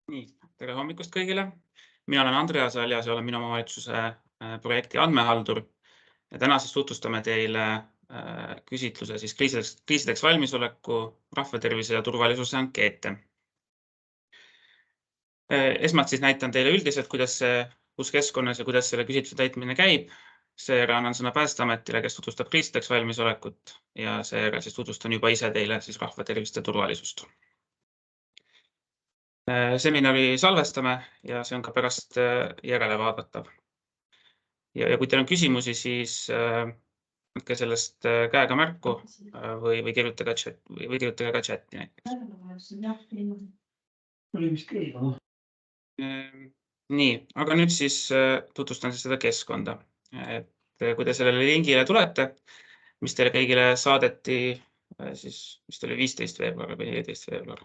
Nii, tere hommikust kõigile. Mina olen Andreas Aljas ja olen minu omavalitsuse projekti andmehaldur. Ja täna siis tutvustame teile küsitluse siis kriisideks valmisoleku, rahvatervise ja turvalisuse ankeete. Esmalt siis näitan teile üldiselt, kus keskkonnas ja kuidas selle küsitluse täitmine käib. Seejärel annan sõna Päästeametile, kes tutvustab kriisideks valmisolekut ja seejärel siis tutvustan juba ise teile siis rahvatervist ja turvalisust. Seminari salvestame ja see on ka pärast järele vaadatav. Ja kui teil on küsimusi, siis andke sellest käega märku või kirjutage ka chati näiteks. Nii, aga nüüd siis tutvustan seda keskkonda. Kui te sellele lingile tulete, mis teile kõigile saadeti, siis vist oli 15 veebruar või 14 veebruar,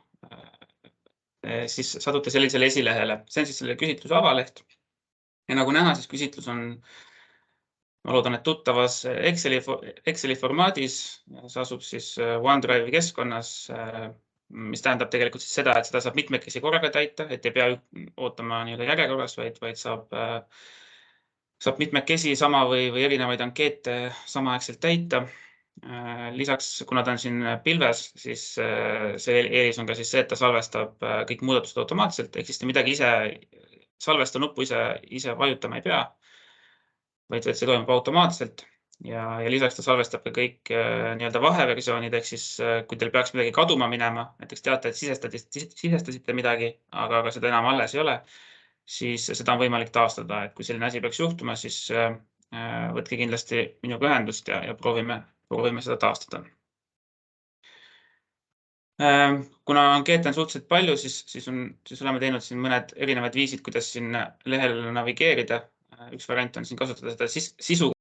siis satute sellisele esilehele. See on siis selle küsitluse avaleht. Ja nagu näha, siis küsitlus on, ma loodan, et tuttavas Exceli formaadis. See asub siis OneDrive'i keskkonnas, mis tähendab tegelikult siis seda, et seda saab mitmekesi korraga täita, et ei pea ootama järjekorras, vaid saab mitmekesi sama või erinevaid ankeete samaaegselt täita. Lisaks, kuna ta on siin pilves, siis see eelis on ka siis see, et ta salvestab kõik muudatused automaatselt, ehk siis te midagi salvesta nuppu ise vajutama ei pea, vaid see toimub automaatselt. Ja lisaks ta salvestab ka kõik vaheversioonid, ehk siis kui teil peaks midagi kaduma minema, näiteks teate, et sisestasite midagi, aga seda enam alles ei ole, siis seda on võimalik taastada. Et kui selline asi peaks juhtuma, siis võtke kindlasti minuga ühendust ja proovime seda taastada. Kuna ankeete on suhteliselt palju, siis oleme teinud siin mõned erinevad viisid, kuidas siin lehel navigeerida. Üks variant on siin kasutada seda sisu.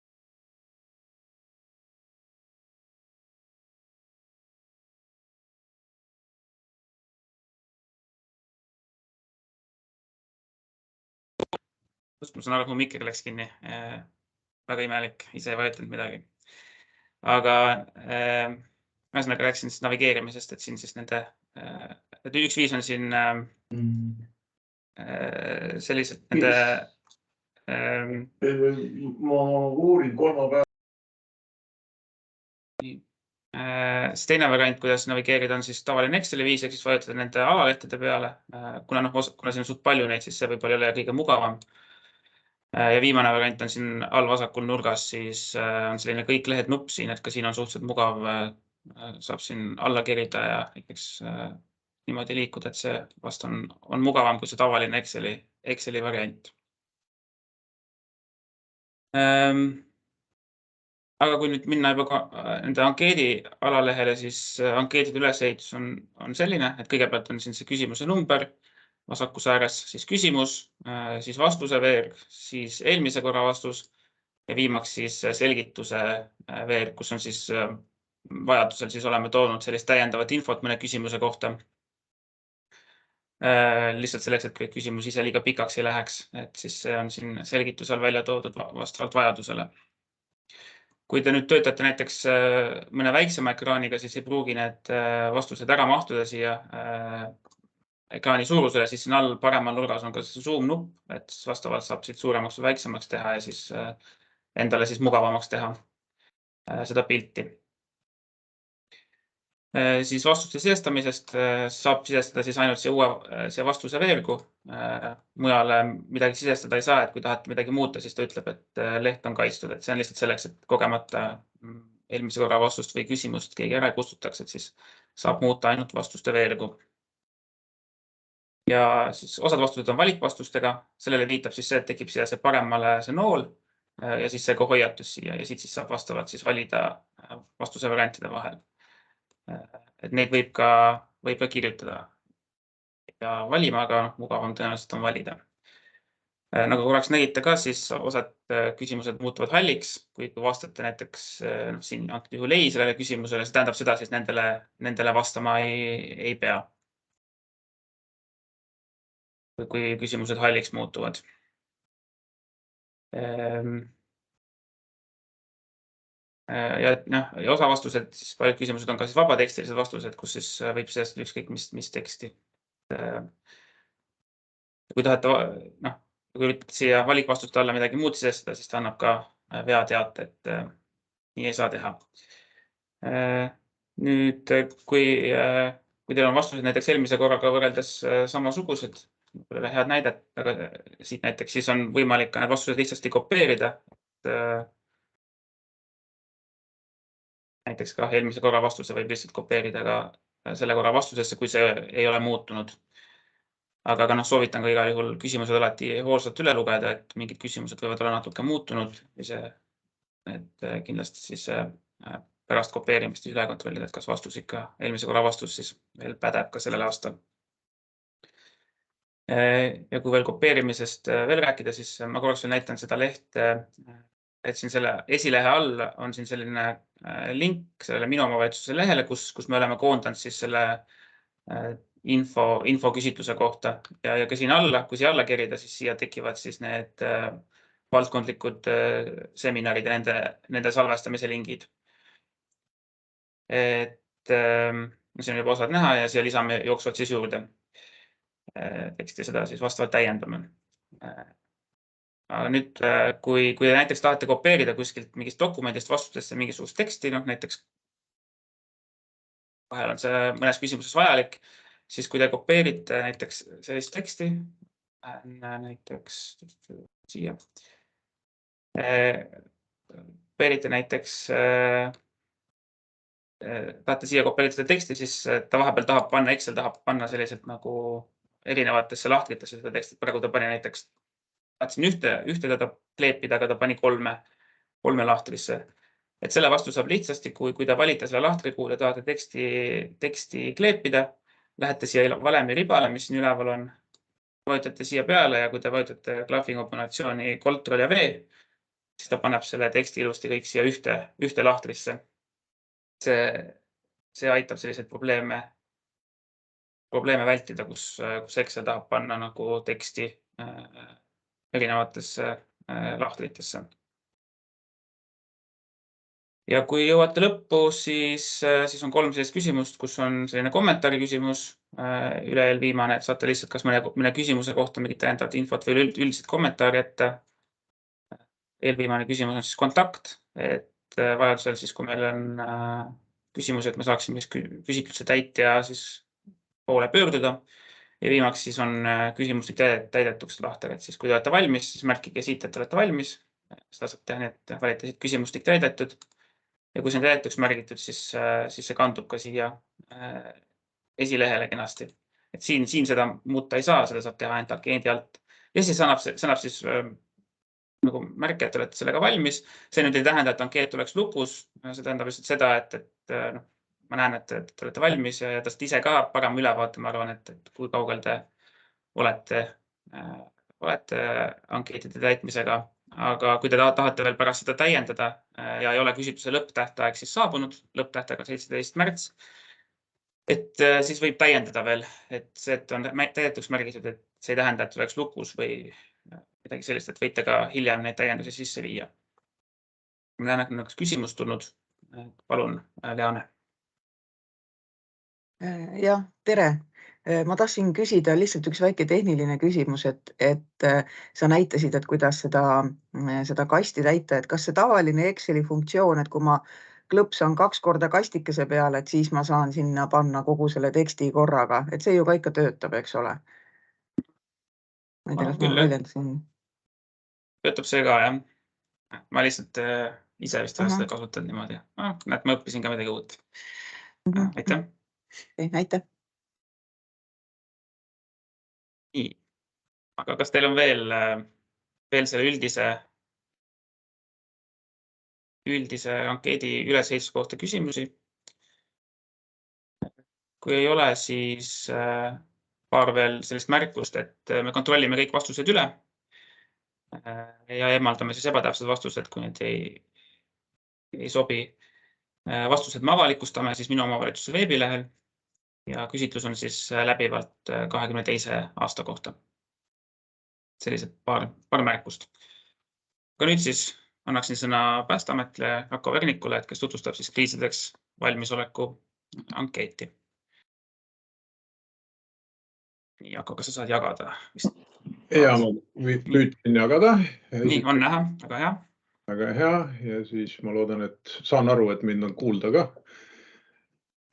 Ma saan aru, et mu mikker läks kinni. Väga imelik, ise ei vajutanud midagi. Aga ühesõnaga rääksin siis navigeerimisest, et siin siis üks viis on siin sellised nende... Ma uurin kolmapäeval. Teine variant, kuidas navigeerida, on siis tavaline Exceli viis, ehk siis vajutada nende alalehtede peale. Kuna siin on suht palju neid, siis see võib-olla ei ole kõige mugavam. Ja viimane variant on siin all vasakul nurgas, siis on selline kõik lehed nupp siin, et ka siin on suhteliselt mugav, saab siin alla kerida ja näiteks niimoodi liikuda, et see vast on mugavam kui see tavaline Exceli variant. Aga kui nüüd minna juba nende ankeedi alalehele, siis ankeedide ülesehitus on selline, et kõigepealt on siin see küsimuse number, vasakus ääres siis küsimus, siis vastuse veerg, siis eelmise korra vastus ja viimaks siis selgituse veerg, kus on siis vajadusel siis oleme toonud sellist täiendavat infot mõne küsimuse kohta. Lihtsalt selleks, et küsimus ise liiga pikaks ei läheks, et siis see on siin selgitusel välja toodud vastavalt vajadusele. Kui te nüüd töötate näiteks mõne väiksema ekraaniga, siis ei pruugi need vastused ära mahtuda siia ekraani suurusele, siis siin all paremal nurgas on ka zoom nupp, et vastavalt saab siit suuremaks või väiksemaks teha ja siis endale siis mugavamaks teha seda pilti. Siis vastuste sisestamisest saab sisestada siis ainult see vastuse veergu. Mujale midagi sisestada ei saa, et kui tahate midagi muuta, siis ta ütleb, et leht on kaitstud. Et see on lihtsalt selleks, et kogemata eelmise korra vastust või küsimust keegi ära kustutaks, et siis saab muuta ainult vastuste veergu. Ja siis osad vastused on valikvastustega. Sellele viitab siis see, et tekib siia see paremale see nool ja siis see ka hoiatus siia ja siit siis saab vastavalt siis valida vastuse variantide vahel. Et neid võib ka kirjutada ja valima, aga mugavam tõenäoliselt on valida. Nagu korraks nägite ka, siis osad küsimused muutuvad halliks, kui vastate näiteks siin antud juhul ei sellele küsimusele, see tähendab seda, siis nendele vastama ei pea. Kui küsimused halliks muutuvad. Ja osa vastused, siis paljud küsimused on ka siis vabatekstilised vastused, kus siis võib sisestada ükskõik mis teksti. kui tahate, kui üritate siia valikvastuste alla midagi muud sisestada, siis ta annab ka veateate, et nii ei saa teha. Nüüd, kui teil on vastused näiteks eelmise korraga võrreldes samasugused, head näidet, aga siit näiteks siis on võimalik ka need vastused lihtsasti kopeerida. Näiteks ka eelmise korra vastuse võib lihtsalt kopeerida ka selle korra vastusesse, kui see ei ole muutunud. Aga soovitan ka igal juhul küsimused alati hoolsalt üle lugeda, et mingid küsimused võivad olla natuke muutunud. Et kindlasti siis pärast kopeerimist üle kontrollida, et kas vastus ikka, eelmise korra vastus siis veel pädeb ka sellel aastal. Ja kui veel kopeerimisest veel rääkida, siis ma korraks veel näitan seda lehte, et siin selle esilehe all on siin selline link sellele minu omavalitsuse lehele, kus me oleme koondanud siis selle info küsitluse kohta ja ka siin alla, kui siia alla kerida, siis siia tekivad siis need valdkondlikud seminarid ja nende salvestamise lingid. Siin on juba osad näha ja siia lisame jooksvalt siis juurde teksti, seda siis vastavalt täiendame. Aga nüüd, kui te näiteks tahate kopeerida kuskilt mingist dokumendist vastustesse mingisugust teksti, näiteks vahel on see mõnes küsimuses vajalik, siis kui te kopeerite näiteks sellist teksti, näiteks siia, kopeerite näiteks, tahate siia kopeerida teksti, siis ta vahepeal tahab panna, Excel tahab panna selliselt nagu erinevatesse lahtritesse seda teksti. Praegu ta pani näiteks, tahtsin ühte teda kleepida, aga ta pani kolme lahtrisse. Et selle vastu saab lihtsasti, kui te valite selle lahtri, kuhu te tahate teksti kleepida, lähete siia valemi ribale, mis siin üleval on, vajutate siia peale ja kui te vajutate klahvikombinatsiooni Ctrl ja V, siis ta paneb selle teksti ilusti kõik siia ühte lahtrisse. See aitab selliseid probleeme vältida, kus Excel tahab panna nagu teksti erinevatesse lahtritesse. Ja kui jõuate lõppu, siis on 3 sellist küsimust, kus on selline kommentaari küsimus, üle eelviimane, et saate lihtsalt kas mõne küsimuse kohta mingit täiendavat infot või üldiselt kommentaari ette. Eelviimane küsimus on siis kontakt, et vajadusel siis, kui meil on küsimusi, et me saaksime küsitluse täitja siis poole pöörduda. Ja viimaks siis on küsimuste täidetuks lahter, et siis kui te olete valmis, siis märkige siit, et olete valmis. Seda saab teha nii, et valite siit küsimustik täidetud. Ja kui see on täidetuks märgitud, siis see kandub ka siia esilehele kenasti. Et siin seda muuta ei saa, seda saab teha ainult ankeedi alt. Ja siis annab siis nagu märke, et olete sellega valmis. See nüüd ei tähenda, et ankeet oleks lukus. See tähendab lihtsalt seda, et ma näen, et te olete valmis ja tast ise ka parem ülevaate, ma arvan, et kui kaugel te olete ankeetide täitmisega. Aga kui te tahate veel pärast seda täiendada ja ei ole küsitluse lõpptähtaeg siis saabunud, lõpptähtaeg on 17. märts, et siis võib täiendada veel, et see, et on täidetuks märgitud, et see ei tähenda, et oleks lukus või midagi sellist, et võite ka hiljem neid täiendusi sisse viia. Ma näen, et on üks küsimus tulnud. Palun, Leane. Jah, tere. Ma tahtsin küsida lihtsalt üks väike tehniline küsimus, et sa näitasid, et kuidas seda kasti täita, et kas see tavaline Exceli funktsioon, et kui ma klõpsan 2 korda kastikese peale, et siis ma saan sinna panna kogu selle teksti korraga, et see ju ka ikka töötab, eks ole? Ma ei tea, kas ma väljendasin. Töötab see ka, jah. Ma lihtsalt ise vist olen seda kasutanud niimoodi. Näed, ma õppisin ka midagi uut. Aitäh. Aitäh. Nii. Aga kas teil on veel selle üldise ankeedi ülesehituse kohta küsimusi? Kui ei ole, siis paar veel sellist märkust, et me kontrollime kõik vastused üle ja eemaldame siis ebatäpsed vastused, kui need ei sobi. Vastused me avalikustame siis minu omavalitsuse veebilehel ja küsitlus on siis läbivalt 22. aasta kohta. Sellised paar märkust. Aga nüüd siis annaksin sõna Päästeametile Rako Vernikule, kes tutvustab siis kriisideks valmisoleku ankeeti. Nii, Jako, kas sa saad jagada? Ja ma püüdsin jagada. Nii, on näha, väga hea. Väga hea ja siis ma loodan, et saan aru, et mind on kuulda ka.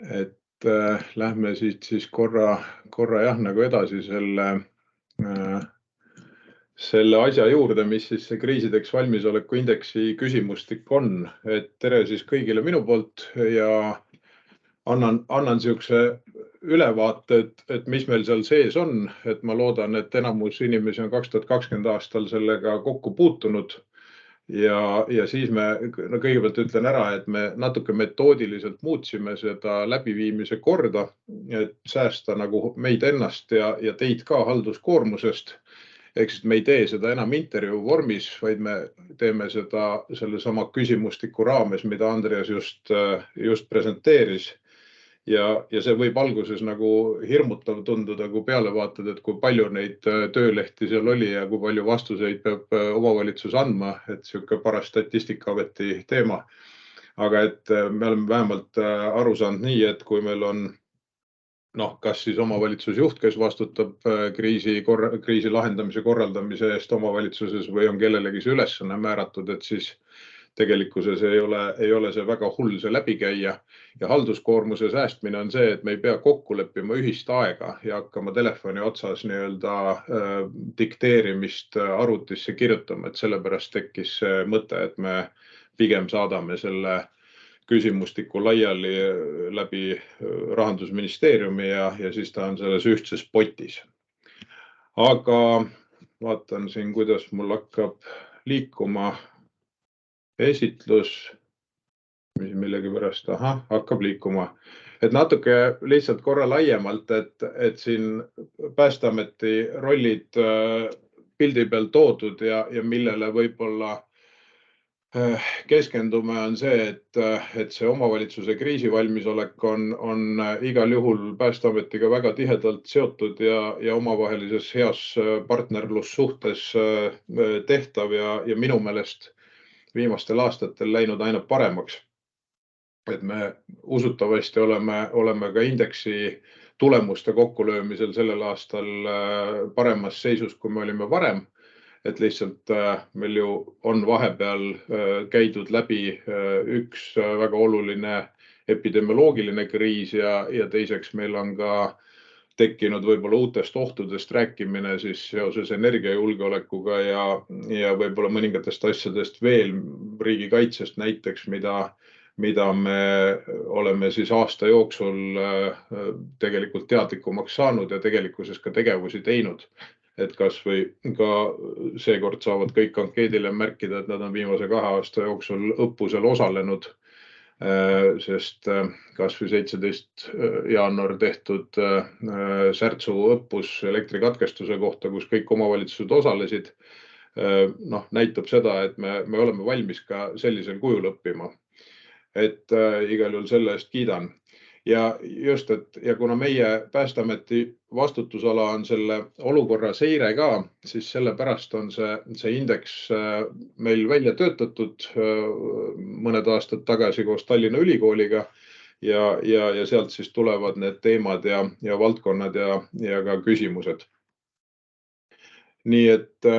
Et lähme siis korra jah, nagu edasi selle asja juurde, mis siis see kriisideks valmisoleku indeksi küsimustik on. Et tere siis kõigile minu poolt ja annan siukse ülevaate, et mis meil seal sees on. Et ma loodan, et enamus inimesi on 2020 aastal sellega kokku puutunud. Ja siis me kõigepealt ütlen ära, et me natuke metoodiliselt muutsime seda läbiviimise korda, et säästa nagu meid ennast ja teid ka halduskoormusest. Ehk siis me ei tee seda enam intervjuu vormis, vaid me teeme seda selle sama küsimustiku raames, mida Andreas just presenteeris. Ja see võib alguses nagu hirmutav tunduda, kui peale vaatad, et kui palju neid töölehti seal oli ja kui palju vastuseid peab omavalitsus andma, et siuke paras Statistikaameti teema. Aga et me oleme vähemalt aru saanud nii, et kui meil on kas siis omavalitsusjuht, kes vastutab kriisi lahendamise korraldamise eest omavalitsuses või on kellelegi see ülesanne määratud, et siis tegelikkuses ei ole see väga hull see läbikäia ja halduskoormuse säästmine on see, et me ei pea kokku leppima ühist aega ja hakkama telefoni otsas dikteerimist arvutisse kirjutama, et sellepärast tekkis see mõte, et me pigem saadame selle küsimustiku laiali läbi Rahandusministeeriumi ja siis ta on selles ühtses potis. Aga vaatan siin, kuidas mul hakkab liikuma esitlus, mis millegi pärast, hakkab liikuma. Et natuke lihtsalt korra laiemalt, et siin Päästeameti rollid pildi peal toodud ja millele võib-olla keskendume on see, et see omavalitsuse kriisivalmisolek on igal juhul Päästeametiga väga tihedalt seotud ja omavahelises heas partnerlussuhtes tehtav ja minu meelest viimastel aastatel läinud aina paremaks. Et me usutavasti oleme ka indeksi tulemuste kokkulöömisel sellel aastal paremas seisus, kui me olime varem. Et lihtsalt meil ju on vahepeal käidud läbi üks väga oluline epidemioloogiline kriis ja teiseks meil on ka tekkinud võib-olla uutest ohtudest rääkimine siis seoses energiajulgeolekuga ja võib-olla mõningatest asjadest veel riigikaitsest näiteks, mida me oleme siis aasta jooksul tegelikult teadlikumaks saanud ja tegelikkuses ka tegevusi teinud. Et kas või ka seekord saavad kõik ankeedile märkida, et nad on viimase 2 aasta jooksul õppusel osalenud, sest kas või 17. jaanuar tehtud Särtsu õppus elektrikatkestuse kohta, kus kõik omavalitsused osalesid, näitab seda, et me oleme valmis ka sellisel kujul õppima. Et igal juhul selle eest kiidan. Ja just, ja kuna meie Päästeameti vastutusala on selle olukorra seire ka, siis sellepärast on see indeks meil välja töötatud mõned aastad tagasi koos Tallinna Ülikooliga ja sealt siis tulevad need teemad ja valdkonnad ja ka küsimused. Nii et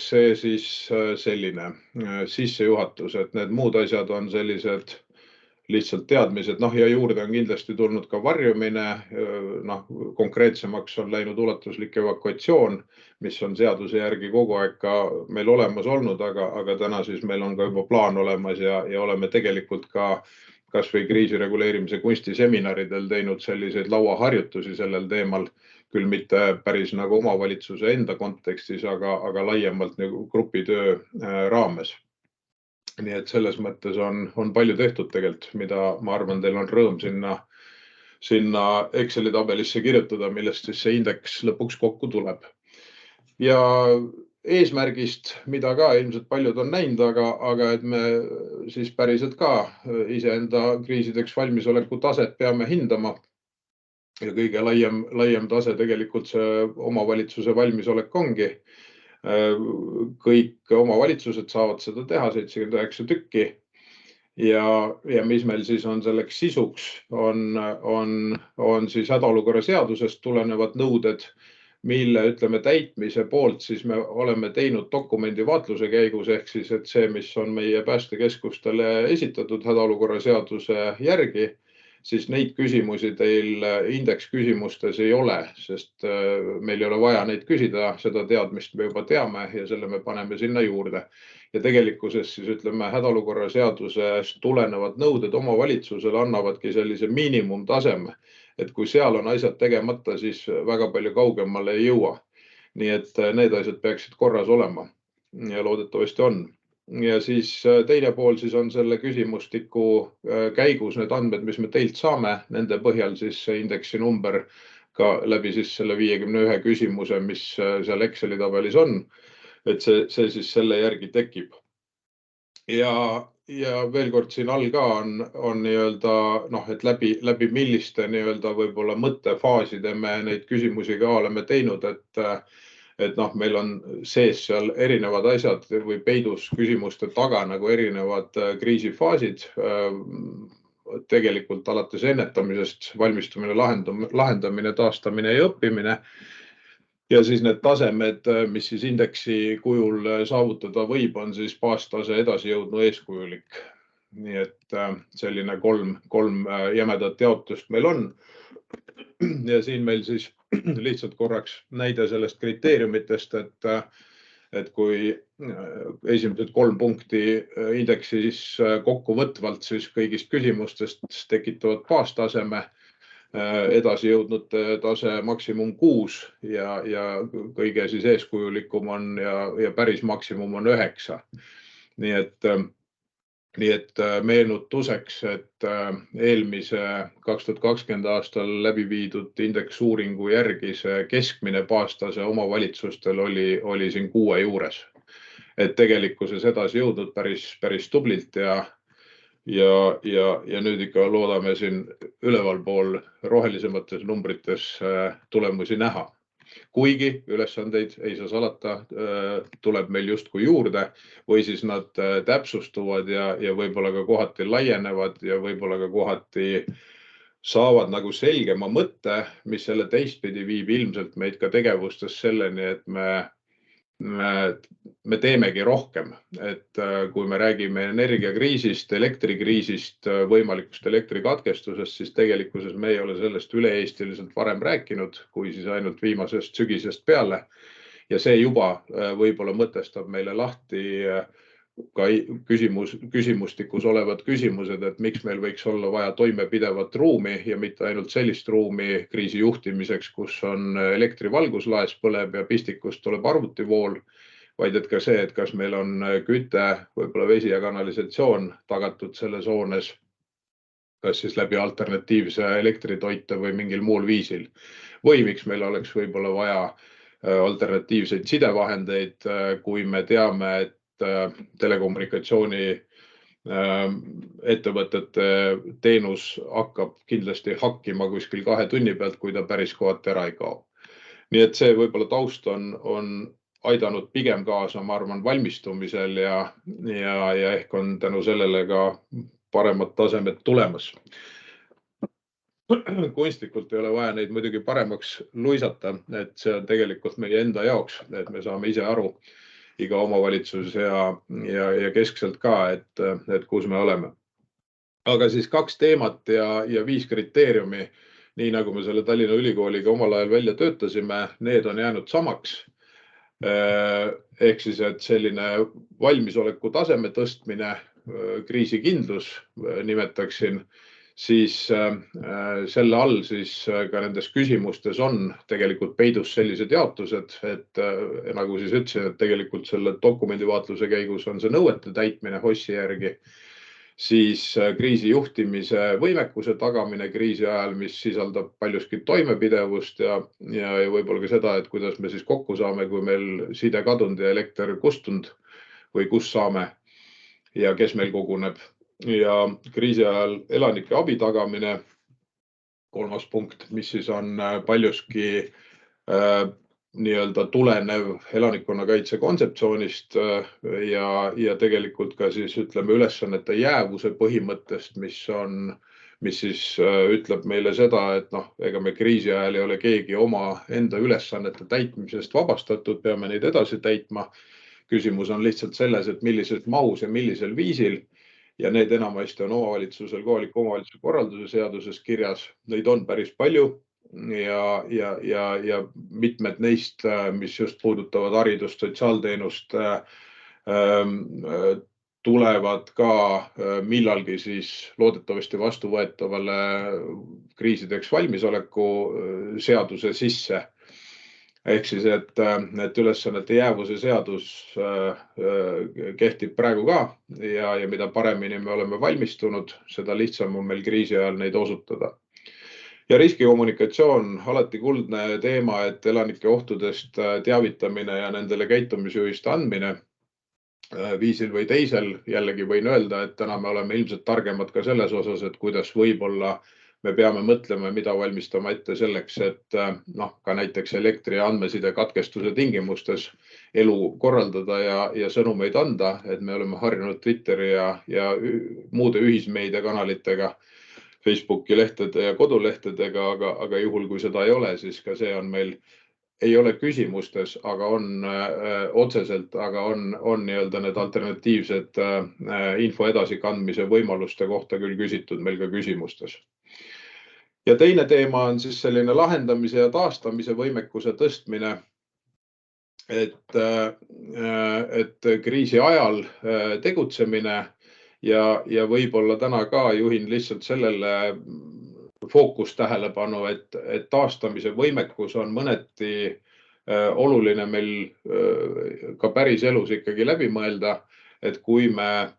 see siis selline sissejuhatus, et need muud asjad on sellised lihtsalt teadmised, ja juurde on kindlasti tulnud ka varjumine, konkreetsemaks on läinud ulatuslik evakuatsioon, mis on seaduse järgi kogu aeg ka meil olemas olnud, aga täna siis meil on ka juba plaan olemas ja oleme tegelikult ka kas või kriisireguleerimise kunstiseminaridel teinud selliseid lauaharjutusi sellel teemal, küll mitte päris nagu omavalitsuse enda kontekstis, aga laiemalt nagu grupitöö raames. Nii et selles mõttes on palju tehtud tegelikult, mida ma arvan, teil on rõõm sinna Exceli tabelisse kirjutada, millest siis see indeks lõpuks kokku tuleb. Ja eesmärgist, mida ka ilmselt paljud on näinud, aga et me siis päriselt ka iseenda kriisideks valmisoleku taset peame hindama. Ja kõige laiem tase tegelikult see omavalitsuse valmisolek ongi. Kõik omavalitsused saavad seda teha, 79 tükki. ja mis meil siis on selleks sisuks, on siis hädaolukorra seadusest tulenevad nõuded, mille ütleme täitmise poolt siis me oleme teinud dokumendi vaatluse käigus, ehk siis, et see, mis on meie päästekeskustele esitatud hädaolukorra seaduse järgi, siis neid küsimusi teil indeksküsimustes ei ole, sest meil ei ole vaja neid küsida, seda teadmist me juba teame ja selle me paneme sinna juurde. Ja tegelikkuses siis ütleme hädaolukorra seadusest tulenevad nõuded omavalitsusele annavadki sellise miinimumtaseme, et kui seal on asjad tegemata, siis väga palju kaugemale ei jõua. Nii et need asjad peaksid korras olema ja loodetavasti on. Ja siis teine pool siis on selle küsimustiku käigus need andmed, mis me teilt saame, nende põhjal siis see indeksi number ka läbi siis selle 51 küsimuse, mis seal Exceli tabelis on, et see siis selle järgi tekib. Ja veel kord siin all ka on nii-öelda, et läbi milliste nii-öelda võib-olla mõttefaaside me neid küsimusi ka oleme teinud, et meil on sees seal erinevad asjad või peidus küsimuste taga nagu erinevad kriisifaasid, tegelikult alates ennetamisest, valmistumine, lahendamine, taastamine ja õppimine. Ja siis need tasemed, mis siis indeksi kujul saavutada võib, on siis baastase edasijõudnu eeskujulik. Nii et selline kolm jämedat jaotust meil on. Ja siin meil siis lihtsalt korraks näide sellest kriteeriumitest, et kui esimesed 3 punkti indeksis kokkuvõtvalt siis kõigist küsimustest tekitavad baastaseme, edasi jõudnud tase maksimum 6 ja kõige siis eeskujulikum on ja päris maksimum on 9. Nii et meenutuseks, et eelmise 2020 aastal läbi viidud indeksuuringu järgi see keskmine baastase omavalitsustel oli siin 6 juures. Et tegelikkuses edasi jõudnud päris tublilt ja nüüd ikka loodame siin ülevalpool rohelisemates numbrites tulemusi näha. Kuigi ülesandeid ei saa salata, tuleb meil justkui juurde või siis nad täpsustuvad ja võib-olla ka kohati laienevad ja võib-olla ka kohati saavad nagu selgema mõtte, mis selle teistpidi viib ilmselt meid ka tegevustes selleni, et me teemegi rohkem, et kui me räägime energiakriisist, elektrikriisist, võimalikust elektrikatkestusest, siis tegelikkuses me ei ole sellest üle-eestiliselt varem rääkinud, kui siis ainult viimasest sügisest peale. Ja see juba võib-olla mõtestab meile lahti ka küsimustikus olevad küsimused, et miks meil võiks olla vaja toimepidevat ruumi ja mitte ainult sellist ruumi kriisi juhtimiseks, kus on elektrivalgus laes põleb ja pistikust tuleb arvutivool, vaid et ka see, et kas meil on küte, võib-olla vesi ja kanalisatsioon tagatud selles hoones, kas siis läbi alternatiivse elektritoite või mingil muul viisil. Või miks meil oleks võib-olla vaja alternatiivseid sidevahendeid, kui me teame, et telekommunikatsiooni ettevõtete teenus hakkab kindlasti hakkima kuskil 2 tunni pealt, kui ta päris kohati ära ei kao. Nii et see võib-olla taust on aidanud pigem kaasa, ma arvan, valmistumisel ja ehk on tänu sellele ka paremad tasemed tulemas. Kunstlikult ei ole vaja neid muidugi paremaks luisata, et see on tegelikult meie enda jaoks, et me saame ise aru, iga omavalitsus ja keskselt ka, et kus me oleme. Aga siis 2 teemat ja 5 kriteeriumi, nii nagu me selle Tallinna Ülikooliga omal ajal välja töötasime, need on jäänud samaks. Ehk siis, et selline valmisoleku taseme tõstmine, kriisikindlus nimetaksin, siis selle all siis ka nendes küsimustes on tegelikult peidus sellised jaotused, et nagu siis ütlesin, et tegelikult selle dokumendivaatluse käigus on see nõuete täitmine HOS-i järgi, siis kriisi juhtimise võimekuse tagamine kriisi ajal, mis sisaldab paljuski toimepidevust ja võib-olla ka seda, et kuidas me siis kokku saame, kui meil side kadunud ja elekter kustunud või kus saame ja kes meil koguneb. Ja kriisi ajal elanike abi tagamine, 3. punkt, mis siis on paljuski nii-öelda tulenev elanikkonnakaitse kontseptsioonist ja tegelikult ka siis ütleme ülesannete jäävuse põhimõttest, mis siis ütleb meile seda, et ega me kriisi ajal ei ole keegi oma enda ülesannete täitmisest vabastatud, peame neid edasi täitma. Küsimus on lihtsalt selles, et millises mahus ja millisel viisil ja need enamasti on omavalitsusel kohaliku omavalitsuse korralduse seaduses kirjas. Neid on päris palju ja mitmed neist, mis just puudutavad haridust, sotsiaalteenust, tulevad ka millalgi siis loodetavasti vastuvõetavale kriisideks valmisoleku seaduse sisse. Ehk siis, et ülesannete jäävuse seadus kehtib praegu ka ja mida paremini me oleme valmistunud, seda lihtsam on meil kriisi ajal neid osutada. Ja riskikommunikatsioon, alati kuldne teema, et elanike ohtudest teavitamine ja nendele käitumisjuhiste andmine viisil või teisel. Jällegi võin öelda, et täna me oleme ilmselt targemad ka selles osas, et kuidas võib-olla me peame mõtlema, mida valmistama ette selleks, et ka näiteks elektri ja andmeside katkestuse tingimustes elu korraldada ja sõnumeid anda, et me oleme harjunud Twitteri ja muude ühismeediakanalitega, Facebooki lehtede ja kodulehtedega, aga juhul, kui seda ei ole, siis ka see on meil, ei ole küsimustes, aga on otseselt, aga on nii-öelda need alternatiivsed info edasikandmise võimaluste kohta küll küsitud meil ka küsimustes. Ja teine teema on siis selline lahendamise ja taastamise võimekuse tõstmine, et kriisi ajal tegutsemine ja võib-olla täna ka juhin lihtsalt sellele fookus tähelepanu, et taastamise võimekus on mõneti oluline meil ka päris elus ikkagi läbi mõelda, et kui me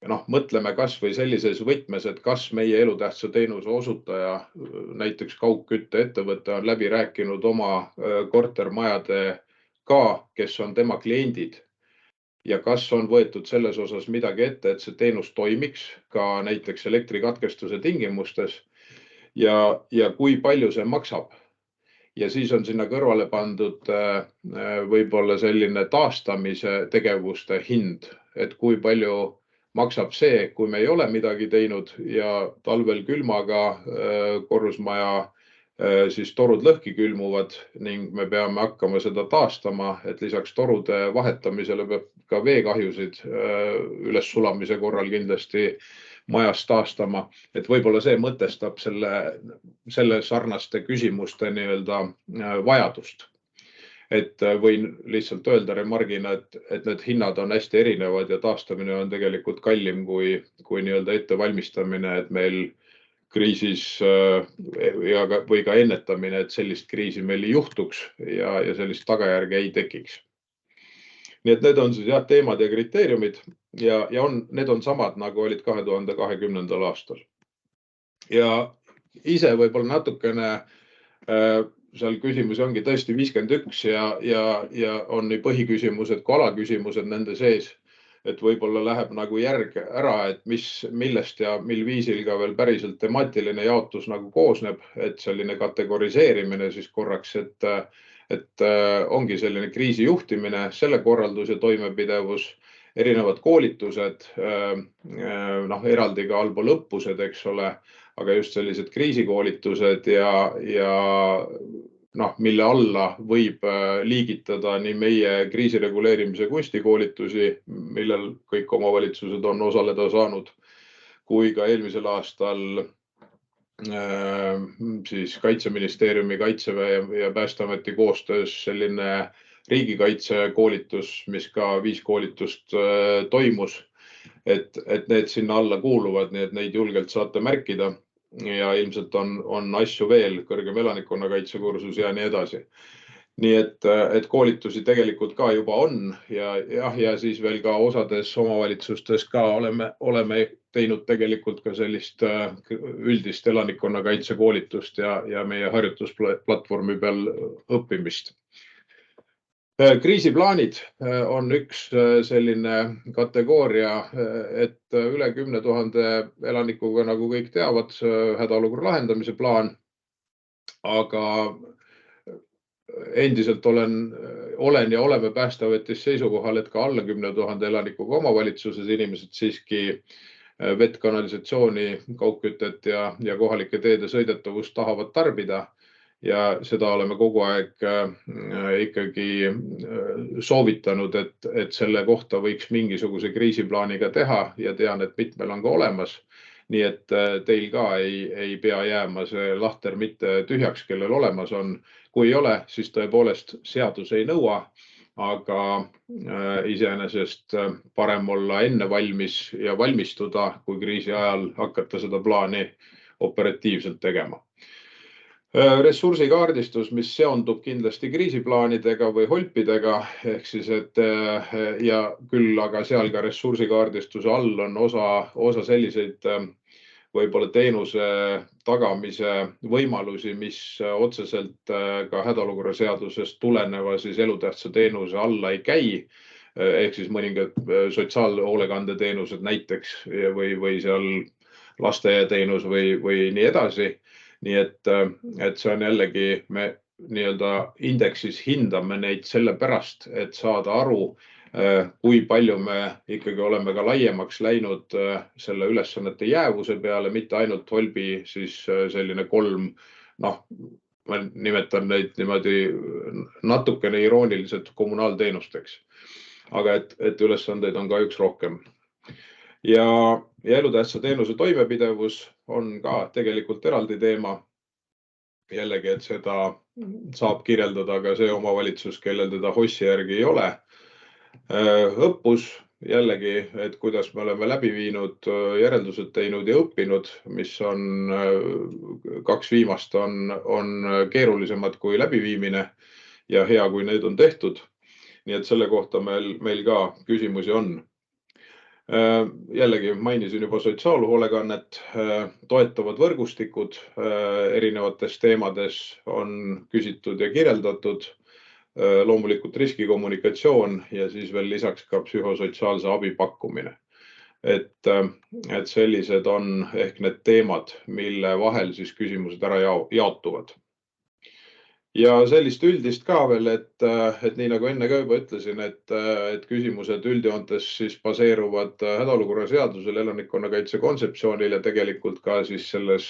mõtleme kas või sellises võtmes, et kas meie elutähtsa teenuse osutaja, näiteks kaugkütteettevõte on läbi rääkinud oma kortermajade ka, kes on tema kliendid ja kas on võetud selles osas midagi ette, et see teenus toimiks ka näiteks elektrikatkestuse tingimustes ja kui palju see maksab. Ja siis on sinna kõrvale pandud võib-olla selline taastamise tegevuste hind, et kui palju maksab see, kui me ei ole midagi teinud ja talvel külmaga korrusmaja siis torud lõhki külmuvad ning me peame hakkama seda taastama, et lisaks torude vahetamisele peab ka veekahjusid üles sulamise korral kindlasti majas taastama, et võib-olla see mõtestab selle sarnaste küsimuste nii-öelda vajadust. Et võin lihtsalt öelda remargina, et need hinnad on hästi erinevad ja taastamine on tegelikult kallim kui nii-öelda ettevalmistamine, et meil kriisis või ka ennetamine, et sellist kriisi meil ei juhtuks ja sellist tagajärge ei tekiks. Nii et need on siis teemad ja kriteeriumid ja need on samad, nagu olid 2020. aastal. Ja ise võib-olla natukene seal küsimusi ongi tõesti 51 ja on nii põhiküsimused kui alaküsimused nende sees. Et võib-olla läheb nagu järg ära, et millest ja mil viisil ka veel päriselt temaatiline jaotus nagu koosneb, et selline kategoriseerimine siis korraks, et ongi selline kriisijuhtimine, selle korraldus ja toimepidevus, erinevad koolitused, eraldi ka allpool õppused, eks ole, aga just sellised kriisikoolitused ja mille alla võib liigitada nii meie kriisireguleerimise kunstikoolitusi, millel kõik omavalitsused on osaleda saanud, kui ka eelmisel aastal siis Kaitseministeeriumi, Kaitseväe ja Päästeameti koostöös selline riigikaitsekoolitus, mis ka 5 koolitust toimus, et need sinna alla kuuluvad, nii et neid julgelt saate märkida. Ja ilmselt on asju veel, kõrgem elanikkonnakaitse kursus ja nii edasi. Nii et koolitusi tegelikult ka juba on ja siis veel ka osades omavalitsustes ka oleme teinud tegelikult ka sellist üldist elanikkonnakaitse koolitust ja meie harjutusplatvormi peal õppimist. Kriisiplaanid on üks selline kategooria, et üle 10 000 elanikuga, nagu kõik teavad, hädaolukorra lahendamise plaan, aga endiselt olen ja oleme Päästeametis seisukohal, et ka alla 10 000 elanikuga omavalitsuses inimesed siiski vett, kanalisatsiooni, kaugkütet ja kohalike teede sõidetavust tahavad tarbida. Ja seda oleme kogu aeg ikkagi soovitanud, et selle kohta võiks mingisuguse kriisiplaaniga teha ja tean, et mitmel on ka olemas. Nii et teil ka ei pea jääma see lahter mitte tühjaks, kellel olemas on. Kui ei ole, siis tõepoolest seadus ei nõua, aga iseenesest parem olla enne valmis ja valmistuda, kui kriisi ajal hakata seda plaani operatiivselt tegema. Ressursikaardistus, mis seondub kindlasti kriisiplaanidega või holpidega, ehk siis, ja küll aga seal ka ressursikaardistuse all on osa selliseid võib-olla teenuse tagamise võimalusi, mis otseselt ka hädaolukorra seadusest tuleneva siis elutähtsa teenuse alla ei käi, ehk siis mõningad sotsiaalhoolekande teenused näiteks või seal lasteaiateenus või nii edasi. Nii et see on jällegi, me nii-öelda indeksis hindame neid selle pärast, et saada aru, kui palju me ikkagi oleme ka laiemaks läinud selle ülesannete jäävuse peale, mitte ainult holbi siis selline 3, ma nimetan neid niimoodi natukene irooniliselt kommunaalteenusteks. Aga et ülesandeid on ka üks rohkem. Ja elutähtsa teenuse toimepidevus on ka tegelikult eraldi teema. Jällegi, et seda saab kirjeldada ka see omavalitsus, kellel teda HOS-i järgi ei ole. Õppus jällegi, et kuidas me oleme läbi viinud, järeldused teinud ja õppinud, mis on 2 viimast on keerulisemad kui läbiviimine ja hea, kui need on tehtud. Nii et selle kohta meil ka küsimusi on. Jällegi mainisin juba sotsiaalhoolekannet, toetavad võrgustikud erinevates teemades on küsitud ja kirjeldatud, loomulikult riskikommunikatsioon ja siis veel lisaks ka psühhosotsiaalse abi pakkumine. Et sellised on ehk need teemad, mille vahel siis küsimused ära jaotuvad. Ja sellist üldist ka veel, et nii nagu enne ka juba ütlesin, et küsimused üldjoontes siis baseeruvad hädaolukorra seadusel, elanikkonnakaitse kontseptsioonil ja tegelikult ka siis selles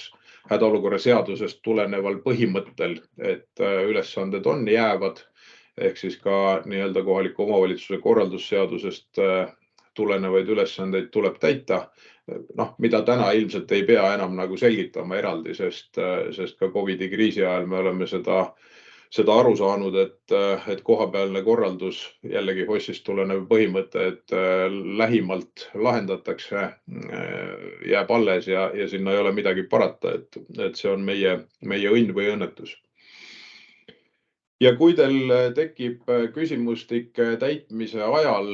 hädaolukorra seadusest tuleneval põhimõttel, et ülesanded on jäävad, ehk siis ka nii-öelda kohaliku omavalitsuse korraldusseadusest tulenevaid ülesandeid tuleb täita, mida täna ilmselt ei pea enam nagu selgitama eraldi, sest ka COVID-i kriisi ajal me oleme seda aru saanud, et kohapealne korraldus, jällegi HOS-ist tulenev põhimõte, et lähimalt lahendatakse, jääb alles ja sinna ei ole midagi parata, et see on meie õnn või õnnetus. Ja kui teil tekib küsimustike täitmise ajal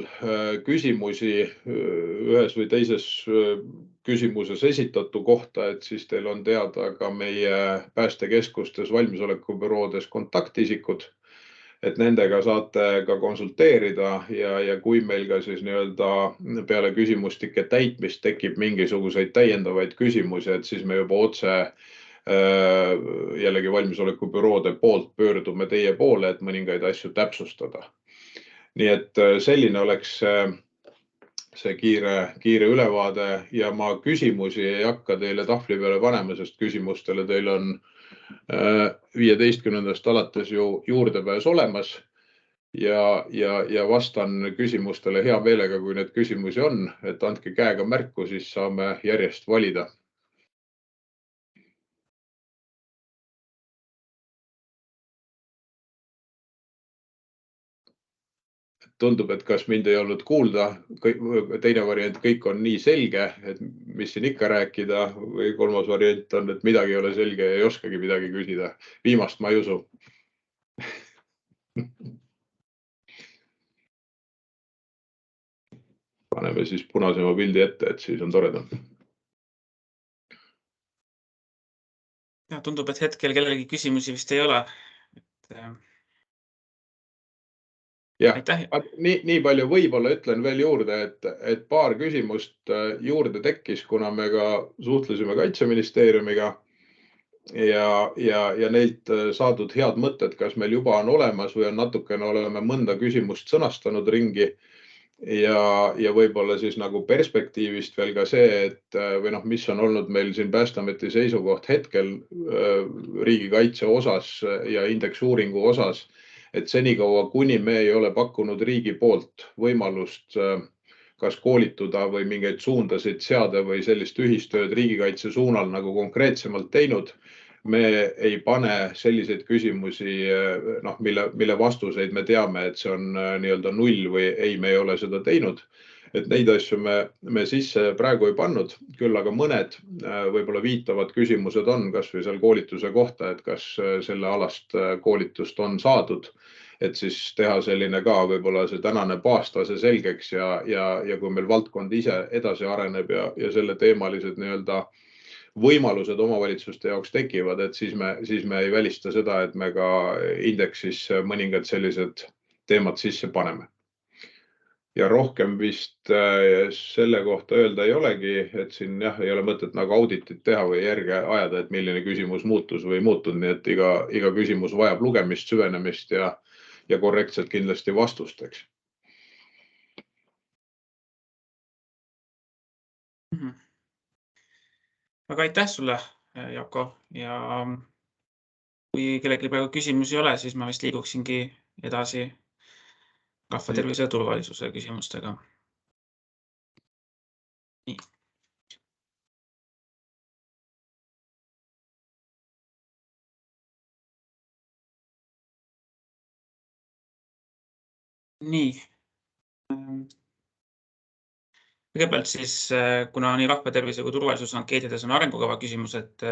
küsimusi ühes või teises küsimuses esitatu kohta, et siis teil on teada ka meie päästekeskustes, valmisolekubüroodes kontaktisikud, et nendega saate ka konsulteerida ja kui meil ka siis nii-öelda peale küsimustike täitmist tekib mingisuguseid täiendavaid küsimusi, et siis me juba otse jällegi valmisolekubüroode poolt pöördume teie poole, et mõningaid asju täpsustada. Nii et selline oleks see kiire ülevaade ja ma küsimusi ei hakka teile tahvli peale panema, sest küsimustele teil on 15. alates ju juurdepääs olemas ja vastan küsimustele hea meelega, kui need küsimusi on, et andke käega märku, siis saame järjest valida. Tundub, et kas mind ei olnud kuulda, teine variant, kõik on nii selge, et mis siin ikka rääkida, või 3. variant on, et midagi ei ole selge ja ei oskagi midagi küsida. Viimast ma ei usu. Paneme siis punasema pildi ette, et siis on toredam. Ja, tundub, et hetkel kellelegi küsimusi vist ei ole. Ja, nii palju võib-olla ütlen veel juurde, et paar küsimust juurde tekkis, kuna me ka suhtlesime Kaitseministeeriumiga ja neilt saadud head mõtted, kas meil juba on olemas või on natukene oleme mõnda küsimust sõnastanud ringi. Ja võib-olla siis nagu perspektiivist veel ka see, et või mis on olnud meil siin Päästeameti seisukoht hetkel riigikaitse osas ja indeksuuringu osas, et senikaua, kuni me ei ole pakkunud riigi poolt võimalust kas koolituda või mingeid suundasid seada või sellist ühistööd riigikaitse suunal nagu konkreetsemalt teinud, me ei pane selliseid küsimusi, mille vastuseid me teame, et see on nii-öelda null või ei, me ei ole seda teinud. Et neid asju me sisse praegu ei pannud, küll aga mõned võib-olla viitavad küsimused on kas või seal koolituse kohta, et kas selle alast koolitust on saadud, et siis teha selline ka võib-olla see tänane baastase selgeks ja kui meil valdkond ise edasi areneb ja selle teemalised nii-öelda võimalused omavalitsuste jaoks tekivad, et siis me ei välista seda, et me ka indeksis mõningad sellised teemad sisse paneme. Ja rohkem vist selle kohta öelda ei olegi, et siin ei ole mõtet nagu auditit teha või järge ajada, et milline küsimus muutus või muutunud, nii et iga küsimus vajab lugemist, süvenemist ja korrektselt kindlasti vastusteks. Aga aitäh sulle, Jako, ja kui kellelgi praegu küsimusi ei ole, siis ma vist liiguksingi edasi rahvatervise ja turvalisuse küsimustega. Nii. Nii. Kõigepealt siis, kuna nii rahvatervise kui turvalisuse ankeetides on arengukava küsimused,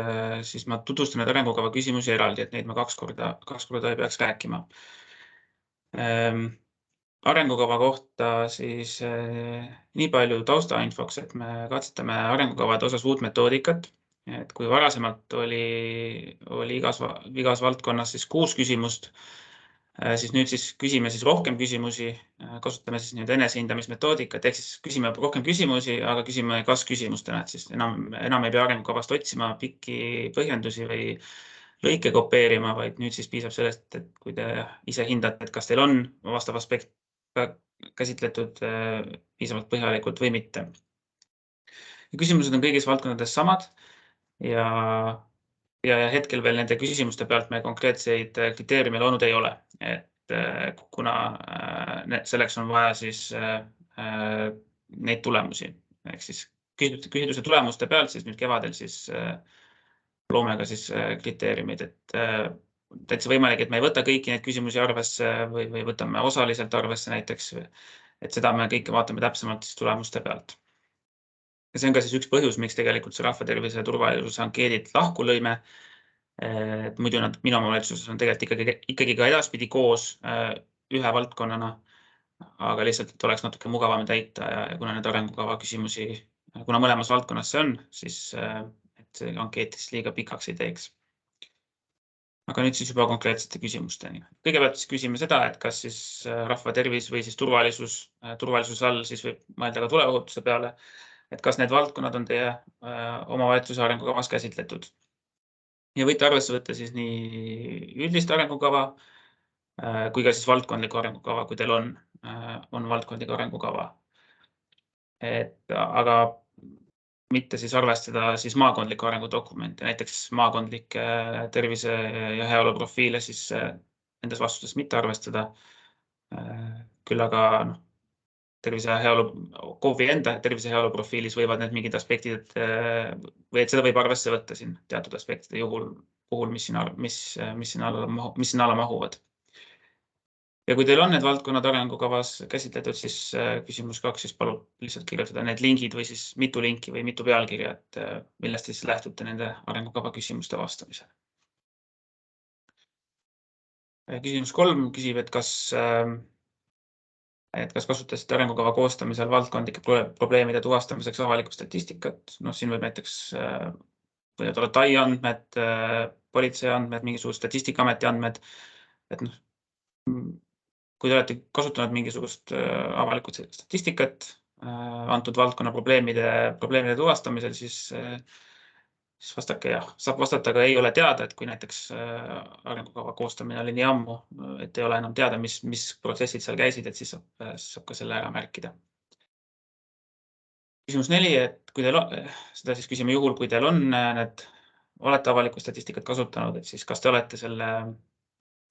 siis ma tutvustan need arengukava küsimusi eraldi, et neid ma kaks korda ei peaks rääkima. Arengukava kohta siis nii palju taustainfoks, et me katsetame arengukavade osas uut metoodikat. Et kui varasemalt oli igas valdkonnas siis 6 küsimust, siis nüüd siis küsime siis rohkem küsimusi, kasutame siis nüüd enesehindamismetoodikat, ehk siis küsime rohkem küsimusi, aga küsime kas küsimustena, et siis enam ei pea arengukavast otsima pikki põhjendusi või lõike kopeerima, vaid nüüd siis piisab sellest, et kui te ise hindate, et kas teil on vastav aspekt käsitletud piisavalt põhjalikult või mitte. Küsimused on kõigis valdkondades samad ja hetkel veel nende küsimuste pealt me konkreetseid kriteeriume loonud ei ole, et kuna selleks on vaja siis neid tulemusi, ehk siis küsitluse tulemuste pealt siis nüüd kevadel siis loome ka siis kriteeriumid, et täitsa võimalik, et me ei võta kõiki neid küsimusi arvesse või võtame osaliselt arvesse näiteks, et seda me kõike vaatame täpsemalt siis tulemuste pealt. Ja see on ka siis üks põhjus, miks tegelikult see rahvatervise ja turvalisuse ankeedid lahku lõime. Et muidu nad minu omavalitsuses on tegelikult ikkagi ka edaspidi koos ühe valdkonnana, aga lihtsalt, et oleks natuke mugavam täita ja kuna need arengukava küsimusi, kuna mõlemas valdkonnas see on, siis et see ankeetis liiga pikaks ei teeks. Aga nüüd siis juba konkreetsete küsimusteni. Kõigepealt siis küsime seda, et kas siis rahvatervis või siis turvalisuse all siis võib mõelda ka tuleohutuse peale, et kas need valdkonnad on teie omavalitsuse arengukavas käsitletud. Ja võite arvesse võtta siis nii üldist arengukava kui ka siis valdkondlikku arengukava, kui teil on valdkondlik arengukava. Aga mitte siis arvestada siis maakondliku arengudokumente, näiteks maakondlike tervise ja heaolu profiile siis nendes vastustes mitte arvestada. Küll aga tervise ja heaolu KOV-i enda tervise ja heaolu profiilis võivad need mingid aspektid või et seda võib arvesse võtta siin teatud aspektide puhul, mis sinna alla mahuvad. Ja kui teil on need valdkonnad arengukavas käsitletud, siis küsimus 2 siis palub lihtsalt kirjutada need lingid või siis mitu linki või mitu pealkirja, et millest siis lähtute nende arengukava küsimuste vastamisel. Küsimus 3 küsib, et kas kasutasite arengukava koostamisel valdkondlike probleemide tuvastamiseks avalikku statistikat. Siin võib näiteks võivad olla TAI andmed, politsei andmed, mingisugust Statistikaameti andmed. Et kui te olete kasutanud mingisugust avalikku statistikat antud valdkonna probleemide tuvastamisel, siis siis vastake jah. Saab vastata, aga ei ole teada, et kui näiteks arengukava koostamine oli nii ammu, et ei ole enam teada, mis protsessid seal käisid, et siis saab ka selle ära märkida. Küsimus 4, et kui teil seda siis küsime juhul, kui teil on olete avalikku statistikat kasutanud, et siis kas te olete selle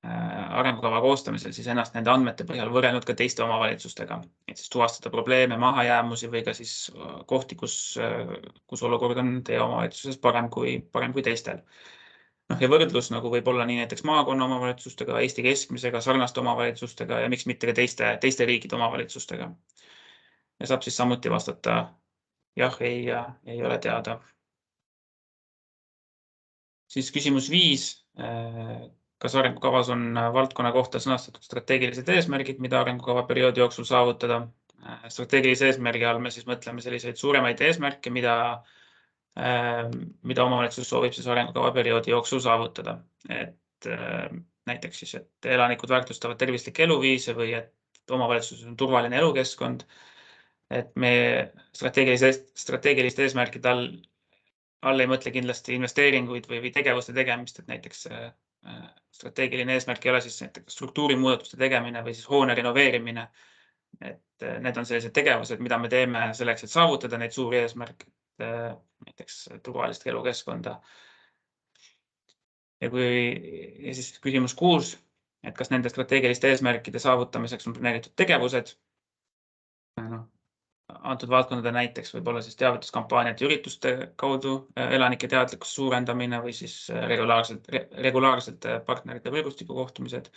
arengukava koostamisel siis ennast nende andmete põhjal võrrelnud ka teiste omavalitsustega, et siis tuvastada probleeme, mahajäämusi või ka siis kohti, kus olukord on teie omavalitsuses parem kui teistel. Ja võrdlus nagu võib olla nii näiteks maakonna omavalitsustega, Eesti keskmisega, sarnaste omavalitsustega ja miks mitte ka teiste riikide omavalitsustega. Ja saab siis samuti vastata jah, ei ole teada. Siis küsimus 5. Kas arengukavas on valdkonna kohta sõnastatud strateegilised eesmärgid, mida arengukava perioodi jooksul saavutada? Strateegilise eesmärgi all me siis mõtleme selliseid suuremaid eesmärke, mida omavalitsus soovib siis arengukava perioodi jooksul saavutada. Et näiteks siis, et elanikud väärtustavad tervislikke eluviise või et omavalitsuses on turvaline elukeskkond. Et me strateegiliste eesmärkide all ei mõtle kindlasti investeeringuid või tegevuste tegemist, et näiteks strateegiline eesmärk ei ole siis näiteks struktuurimuudatuste tegemine või siis hoone renoveerimine. Et need on sellised tegevused, mida me teeme selleks, et saavutada neid suuri eesmärke, näiteks turvalist elukeskkonda. Ja siis küsimus 6, et kas nende strateegiliste eesmärkide saavutamiseks on planeeritud tegevused. Antud valdkondade näiteks võib olla siis teavituskampaaniate ürituste kaudu elanike teadlikkuse suurendamine või siis regulaarselt partnerite võrgustiku kohtumised.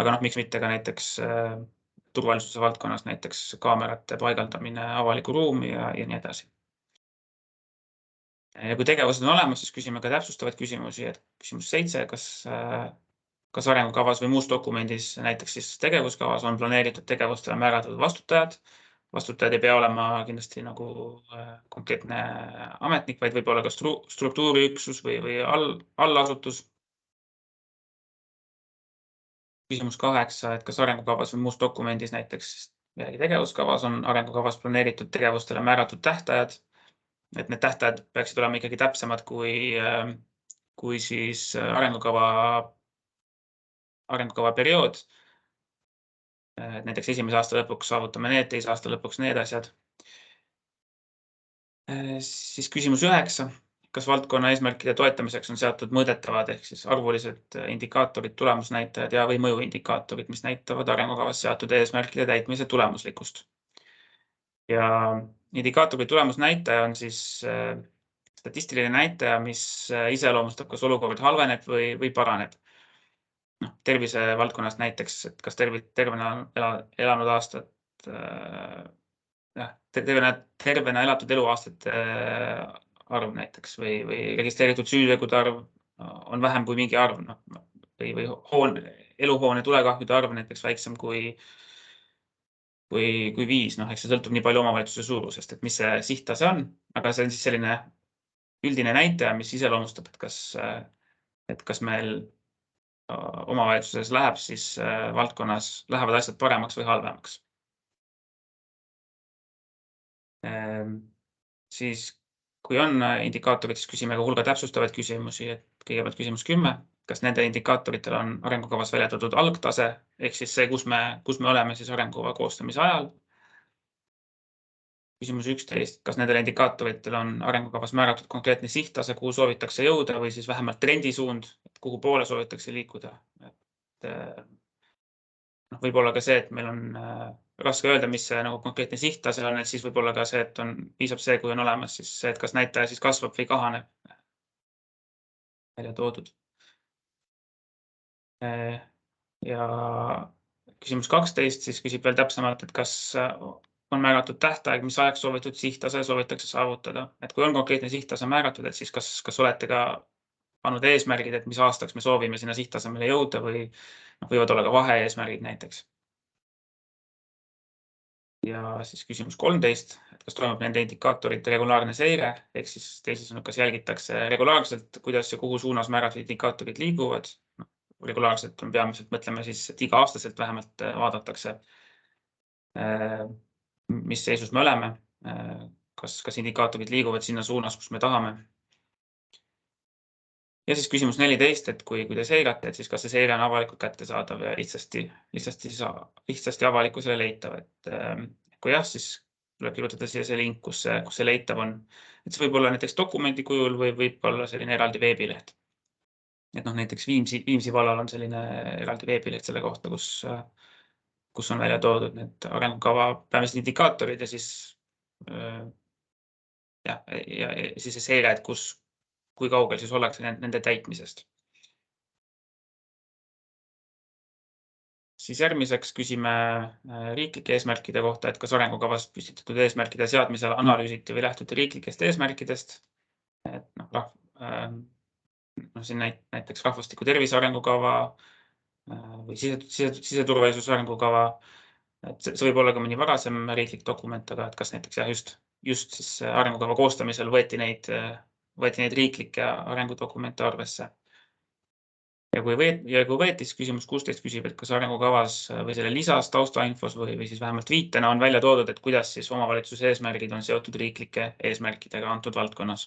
Aga miks mitte ka näiteks turvalisuse valdkonnas näiteks kaamerate paigaldamine avalikku ruumi ja nii edasi. Ja kui tegevused on olemas, siis küsime ka täpsustavaid küsimusi. Et küsimus 7, kas arengukavas või muus dokumendis, näiteks siis tegevuskavas on planeeritud tegevustele määratud vastutajad. Vastutajad ei pea olema kindlasti nagu konkreetne ametnik, vaid võib olla ka struktuuriüksus või allasutus. Küsimus 8, et kas arengukavas või muus dokumendis, näiteks tegevuskavas on arengukavas planeeritud tegevustele määratud tähtajad. Et need tähtajad peaksid olema ikkagi täpsemad kui siis arengukava periood. Näiteks esimese aasta lõpuks saavutame need, teise aasta lõpuks need asjad. Siis küsimus 9. Kas valdkonna eesmärkide toetamiseks on seatud mõõdetavad ehk siis arvulised indikaatorid, tulemusnäitajad ja või mõjuindikaatorid, mis näitavad arengukavas seatud eesmärkide täitmise tulemuslikkust. Ja indikaatori tulemusnäitaja on siis statistiline näitaja, mis iseloomustab, kas olukord halveneb või paraneb. Tervise valdkonnast näiteks, et kas tervena elanud aastat, tervena elatud eluaastate arv näiteks või registreeritud süütegude arv on vähem kui mingi arv või eluhoone tulekahjude arv näiteks väiksem kui 5. Ehk see sõltub nii palju omavalitsuse suurusest, et mis see sihttase on, aga see on siis selline üldine näitaja, mis iseloomustab, et kas meil omavalitsuses läheb siis valdkonnas, lähevad asjad paremaks või halvemaks. Siis kui on indikaatorid, siis küsime ka hulga täpsustavaid küsimusi, et kõigepealt küsimus 10, kas nende indikaatoritel on arengukavas välja toodud algtase, ehk siis see, kus me oleme siis arengukava koostamise ajal. Küsimus 11, kas nendel indikaatoritel on arengukavas määratud konkreetne sihttase, kuhu soovitakse jõuda või siis vähemalt trendisuund, kuhu poole soovitakse liikuda. Võib olla ka see, et meil on raske öelda, mis see konkreetne sihttase on, et siis võib olla ka see, et piisab see, kui on olemas siis see, et kas näitaja siis kasvab või kahaneb välja toodud. Ja küsimus 12 siis küsib veel täpsemalt, et kas on määratud tähtaeg, mis ajaks soovitud sihttase soovitakse saavutada. Et kui on konkreetne sihttase määratud, et siis kas olete ka pannud eesmärgid, et mis aastaks me soovime sinna sihttasemele jõuda või võivad olla ka vahe-eesmärgid näiteks. Ja siis küsimus 13, et kas toimub nende indikaatorite regulaarne seire, ehk siis teisisõnu, kas jälgitakse regulaarselt, kuidas ja kuhu suunas määratud indikaatorid liiguvad. Regulaarselt on peamiselt, mõtleme siis, et iga-aastaselt vähemalt vaadatakse, mis seisus me oleme, kas indikaatorid liiguvad sinna suunas, kus me tahame. Ja siis küsimus 14, et kui te seirate, et siis kas see seire on avalikult kättesaadav ja lihtsasti avalikkusele leitav. Kui jah, siis tuleb kirjutada siia see link, kus see leitav on. Et see võib olla näiteks dokumendi kujul või võib olla selline eraldi veebileht. Et näiteks Viimsi vallal on selline eraldi veebileht selle kohta, kus on välja toodud need arengukava peamised indikaatorid ja siis see seire, et kui kaugel siis ollakse nende täitmisest. Siis järgmiseks küsime riiklike eesmärkide kohta, et kas arengukavas püstitatud eesmärkide seadmisel analüüsiti või lähtuti riiklikest eesmärkidest. Siin näiteks rahvastiku tervise arengukava või siseturvalisuse arengukava. See võib olla ka mõni varasem riiklik dokument, aga et kas näiteks just siis arengukava koostamisel võeti neid riiklikke arengudokumente arvesse. Ja kui võeti, siis küsimus 16 küsib, et kas arengukavas või selle lisas taustainfos või siis vähemalt viitena on välja toodud, et kuidas siis omavalitsuse eesmärgid on seotud riiklike eesmärkidega antud valdkonnas.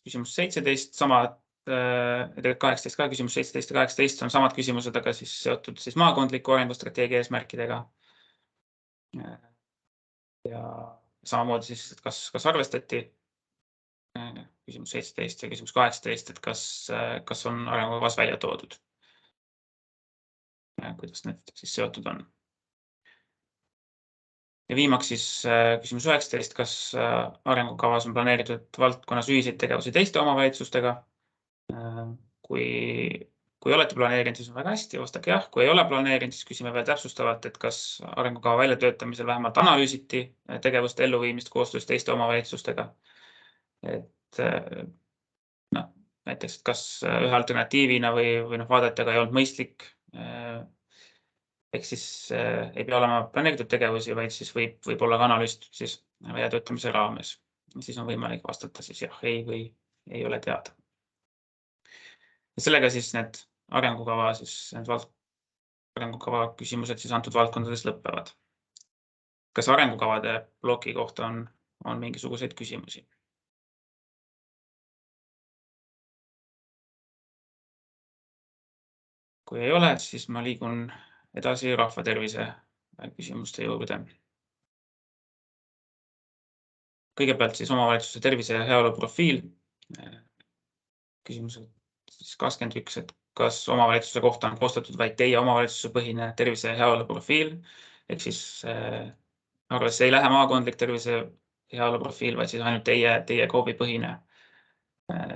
Küsimus 17, sama 18 ka, küsimus 17 ja 18 on samad küsimused, aga siis seotud siis maakondliku arengustrateegia eesmärkidega. Ja samamoodi siis, et kas arvestati küsimus 17 ja küsimus 18, et kas on arengukavas välja toodud. Kuidas need siis seotud on. Ja viimaks siis küsimus 19, kas arengukavas on planeeritud valdkonnas ühiseid tegevusi teiste omavalitsustega. Kui olete planeerinud, siis on väga hästi, vastake jah. Kui ei ole planeerinud, siis küsime veel täpsustavalt, et kas arengukava väljatöötamisel vähemalt analüüsiti tegevuste elluviimist koostöös teiste omavalitsustega. Näiteks, et kas ühe alternatiivina või vaadata, aga ei olnud mõistlik. Ehk siis ei pea olema planeeritud tegevusi, vaid siis võib olla ka analüüsitud siis väljatöötamise raames. Siis on võimalik vastata siis jah, ei või ei ole teada. Ja sellega siis need arengukava küsimused siis antud valdkondades lõppevad. Kas arengukavade bloki kohta on mingisuguseid küsimusi? Kui ei ole, siis ma liigun edasi rahvatervise küsimuste juurde. Kõigepealt siis omavalitsuse tervise ja heaolu profiil. Küsimused siis 21, et kas omavalitsuse kohta on koostatud vaid teie omavalitsuse põhine tervise ja heaolu profiil. Ehk siis arvesse ei lähe maakondlik tervise ja heaolu profiil, vaid siis ainult teie KOV-i põhine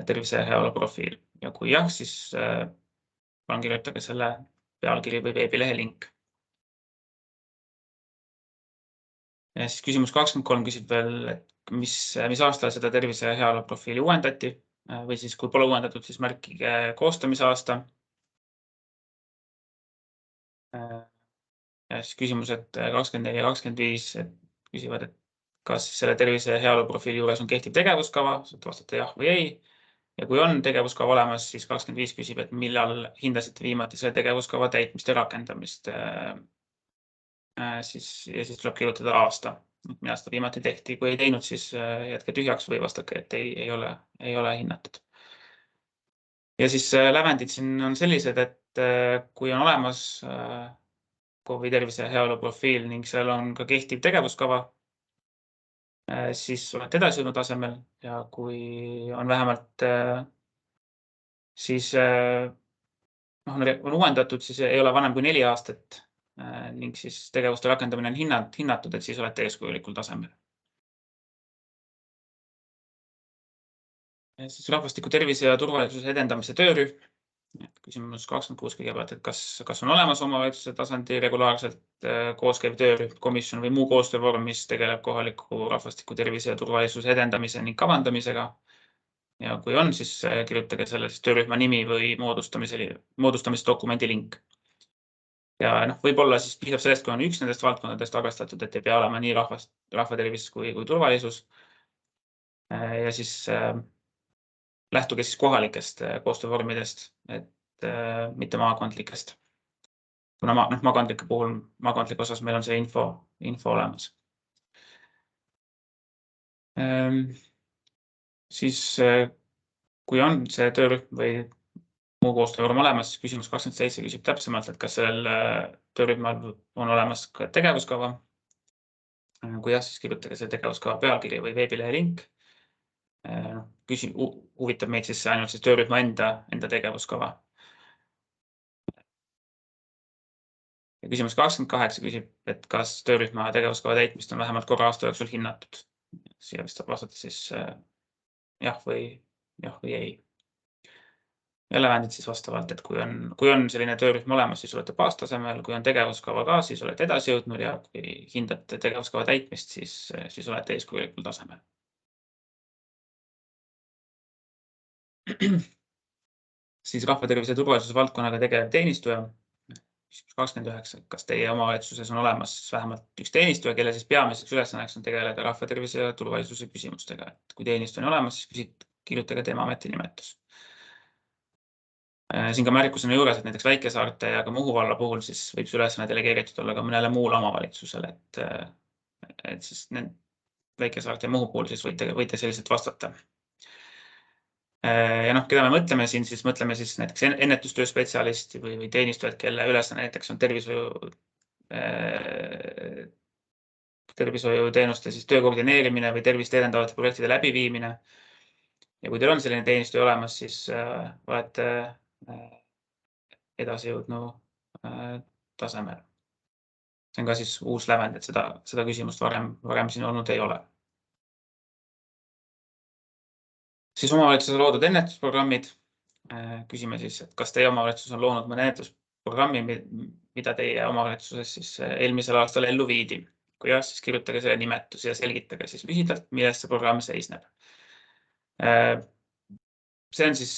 tervise ja heaolu profiil. Ja kui jah, siis palun kirjutage selle pealkiri või veebilehe link. Ja siis küsimus 23 küsib veel, et mis aastal seda tervise ja heaolu profiili uuendati või siis kui pole uuendatud, siis märkige koostamise aasta. Ja siis küsimused 24 ja 25 küsivad, et kas selle tervise ja heaolu profiili juures on kehtiv tegevuskava, saate vastata jah või ei. Ja kui on tegevuskava olemas, siis 25 küsib, et millal hindasite viimati selle tegevuskava täitmist ja rakendamist. Ja siis tuleb kirjutada aasta, millal seda viimati tehti. Kui ei teinud, siis jätke tühjaks või vastake, et ei ole hinnatud. Ja siis lävendid siin on sellised, et kui on olemas KOV-i tervise ja heaolu profiil ning seal on ka kehtiv tegevuskava, siis olete edasi jõudnud tasemel ja kui on vähemalt siis on uuendatud, siis ei ole vanem kui 4 aastat ning siis tegevuste rakendamine on hinnatud, et siis olete eeskujulikul tasemel. Ja siis rahvastiku tervise ja turvalisuse edendamise töörühm. Küsimus 26 kõigepealt, et kas on olemas omavalitsuse tasandi regulaarselt kooskäiv töörühm, komisjon või muu koostöövorm, mis tegeleb kohaliku rahvastiku tervise ja turvalisuse edendamise ning kavandamisega. Ja kui on, siis kirjutage selle töörühma nimi või moodustamisdokumendi link. Ja võib-olla siis piisab sellest, kui on üks nendest valdkondadest arvestatud, et ei pea olema nii rahvatervis kui turvalisus. Ja siis lähtuge siis kohalikest koostöövormidest, et mitte maakondlikest. Kuna maakondlike puhul, maakondliku osas meil on see info olemas. Siis kui on see töörühm või muu koostöövorm olemas, siis küsimus 27 küsib täpsemalt, et kas sellel töörühmal on olemas ka tegevuskava. Kui jah, siis kirjutage see tegevuskava pealkiri või veebilehe link. Huvitab meid siis ainult siis töörühma enda tegevuskava. Ja küsimus 28 küsib, et kas töörühma tegevuskava täitmist on vähemalt korra aasta jooksul hinnatud. Siia vist saab vastata siis jah või ei. Ja lävendid siis vastavalt, et kui on selline töörühm olemas, siis olete baastasemel, kui on tegevuskava ka, siis olete edasi jõudnud ja kui hindate tegevuskava täitmist, siis olete eeskujulikul tasemel. Siis rahvatervise ja turvalisuse valdkonnaga tegelev teenistuja. 29. Kas teie omavalitsuses on olemas vähemalt üks teenistuja, kelle siis peamiseks ülesanneks on tegeleda rahvatervise ja turvalisuse küsimustega. Et kui teenistuja on olemas, siis kirjutage tema ametinimetus. Siin ka märkusena juures, et näiteks Väikesaarte ja ka Muhu valla puhul siis võib see ülesanne delegeeritud olla ka mõnele muule omavalitsusele, et siis Väikesaarte ja Muhu puhul siis võite selliselt vastata. Ja keda me mõtleme siin, siis mõtleme siis näiteks ennetustöö spetsialisti või teenistujad, kelle ülesanne näiteks on tervishoiuteenuste siis töö koordineerimine või tervist edendavate projektide läbiviimine. Ja kui teil on selline teenistuja olemas, siis olete edasi jõudnu tasemel. See on ka siis uus lävend, et seda küsimust varem siin olnud ei ole. Siis omavalitsuse loodud ennetusprogrammid. Küsime siis, et kas teie omavalitsus on loonud mõne ennetusprogrammi, mida teie omavalitsuses siis eelmisel aastal ellu viidi. Kui jah, siis kirjutage selle nimetus ja selgitage siis lühidalt, milles see programm seisneb. See on siis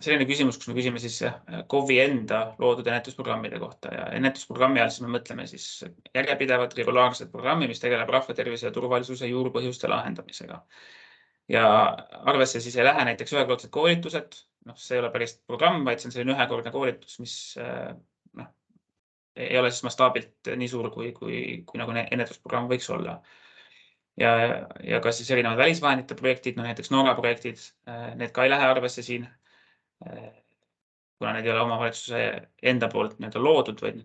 selline küsimus, kus me küsime siis KOV-i enda loodud ennetusprogrammide kohta ja ennetusprogrammi all siis me mõtleme siis järjepidevat regulaarset programmi, mis tegeleb rahvatervise ja turvalisuse juurpõhjuste lahendamisega. Ja arvesse siis ei lähe näiteks ühekordsed koolitused. See ei ole päris programm, vaid see on selline ühekordne koolitus, mis ei ole siis mastaabilt nii suur, kui nagu ennetusprogramm võiks olla. Ja ka siis erinevad välisvahendite projektid, näiteks Norra projektid, need ka ei lähe arvesse siin, kuna need ei ole omavalitsuse enda poolt loodud, vaid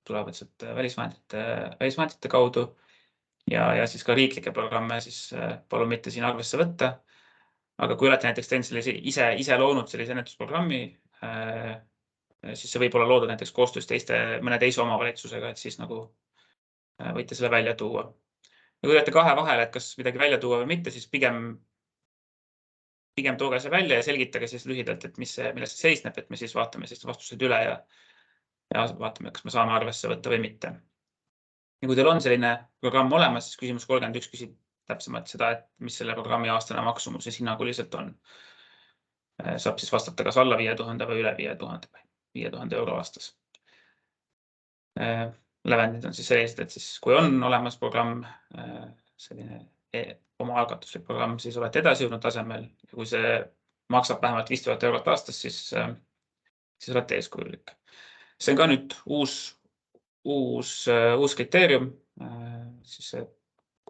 tulevad sealt välisvahendite kaudu. Ja siis ka riiklikke programme siis palun mitte siin arvesse võtta. Aga kui olete näiteks teinud ise loonud sellise ennetusprogrammi, siis see võib olla loodud näiteks koostöös mõne teise omavalitsusega, et siis nagu võite selle välja tuua. Ja kui olete kahe vahel, et kas midagi välja tuua või mitte, siis pigem tooge see välja ja selgitage siis lühidalt, et milles see seisneb, et me siis vaatame siis vastused üle ja vaatame, kas me saame arvesse võtta või mitte. Ja kui teil on selline programm olemas, siis küsimus 31 küsib täpsemalt seda, et mis selle programmi aastane maksumuses hinnanguliselt on. Saab siis vastata kas alla 5000 või üle 5000 euro aastas. Lävendid on siis sellised, et siis kui on olemas programm, selline omaalgatuslik programm, siis olete edasi jõudnud tasemel. Ja kui see maksab vähemalt 5000 eurot aastas, siis olete eeskujulik. See on ka nüüd uus kriteerium.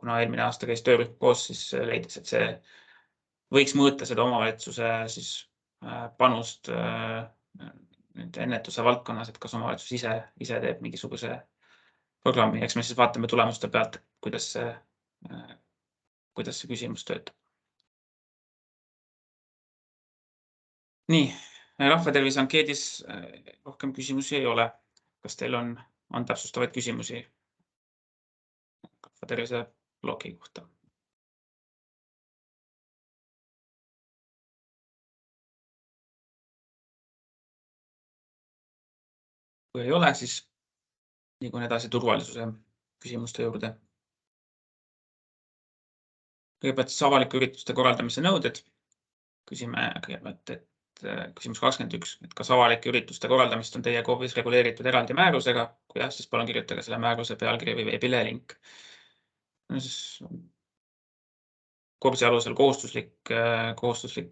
Kuna eelmine aasta käis töörühm koos, siis leidis, et see võiks mõõta seda omavalitsuse panust ennetuse valdkonnas, et kas omavalitsus ise teeb mingisuguse programmi. Eks me siis vaatame tulemuste pealt, kuidas see küsimus töötab. Nii, rahvatervise ankeedis rohkem küsimusi ei ole. Kas teil on täpsustavaid küsimusi rahvatervise bloki kohta? Kui ei ole, siis liigun edasi turvalisuse küsimuste juurde. Kõigepealt siis avalike ürituste korraldamise nõuded. Küsime kõigepealt, et küsimus 21, et kas avalike ürituste korraldamist on teie KOV-is reguleeritud eraldi määrusega? Kui jah, siis palun kirjutage selle määruse pealkiri või veebilehe link. KOV-i alusel kohustuslik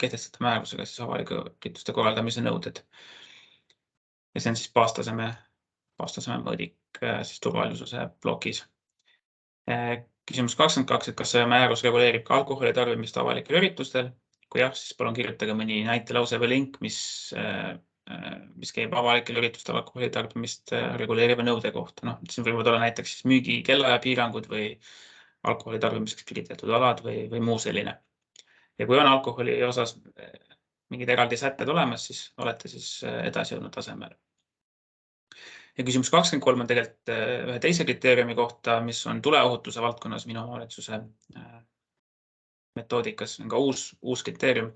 kehtestada määrusega siis avalike ürituste korraldamise nõuded. Ja see on siis baastaseme mõõdik siis turvalisuse blokis. Küsimus 22, et kas see määrus reguleerib ka alkoholi tarbimist avalikel üritustel? Kui jah, siis palun kirjutage mõni näitelause või link, mis käib avalikel üritustel alkoholi tarbimist reguleeriva nõude kohta. No, siin võivad olla näiteks siis müügi kellaaja piirangud või alkoholi tarbimiseks piiritletud alad või muu selline. Ja kui on alkoholi osas mingid eraldi sätted olemas, siis olete siis edasi jõudnud tasemel. Ja küsimus 23 on tegelikult ühe teise kriteeriumi kohta, mis on tuleohutuse valdkonnas minu omavalitsuse metoodikas. On ka uus kriteerium,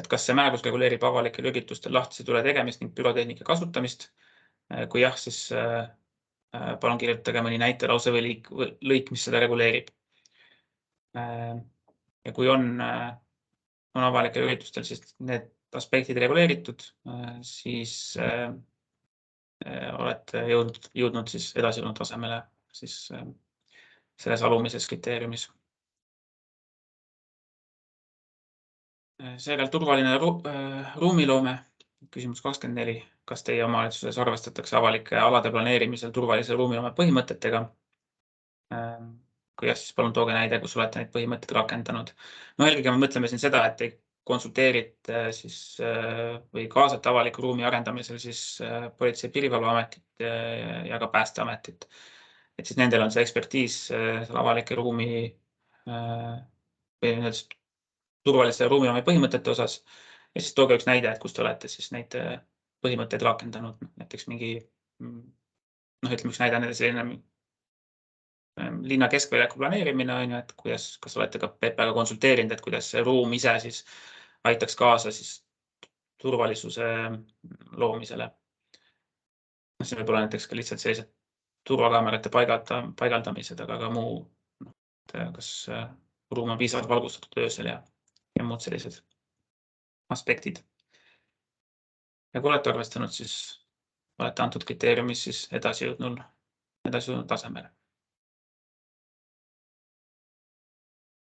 et kas see määrus reguleerib avalikel üritustel lahtise tule tegemist ning pürotehnika kasutamist. Kui jah, siis palun kirjutage mõni näitelause või lõik, mis seda reguleerib. Ja kui on avalikel üritustel siis need aspektid reguleeritud, siis olete jõudnud siis edasi jõudnud tasemele siis selles alumises kriteeriumis. Seejärel turvaline ruumiloome. Küsimus 24. Kas teie omavalitsuses arvestatakse avalike alade planeerimisel turvalise ruumiloome põhimõtetega? Kui jah, siis palun tooge näide, kus olete neid põhimõtteid rakendanud. No eelkõige me mõtleme siin seda, et te konsulteerite siis või kaasate avaliku ruumi arendamisel siis Politsei- ja Piirivalveametit ja ka Päästeametit. Et siis nendel on see ekspertiis avalike ruumi või turvalise ruumiloome põhimõtete osas. Ja siis tooge üks näide, et kus te olete siis neid põhimõtteid rakendanud. Näiteks mingi, ütleme üks näide on selline linna keskväljaku planeerimine on ju, et kas olete ka PPA-ga konsulteerinud, et kuidas see ruum ise siis aitaks kaasa siis turvalisuse loomisele. See võib olla näiteks ka lihtsalt sellised turvakaamerate paigaldamised, aga ka muu, kas ruum on piisavalt valgustatud öösel ja muud sellised aspektid. Ja kui olete arvestanud, siis olete antud kriteeriumis siis edasi jõudnud tasemele.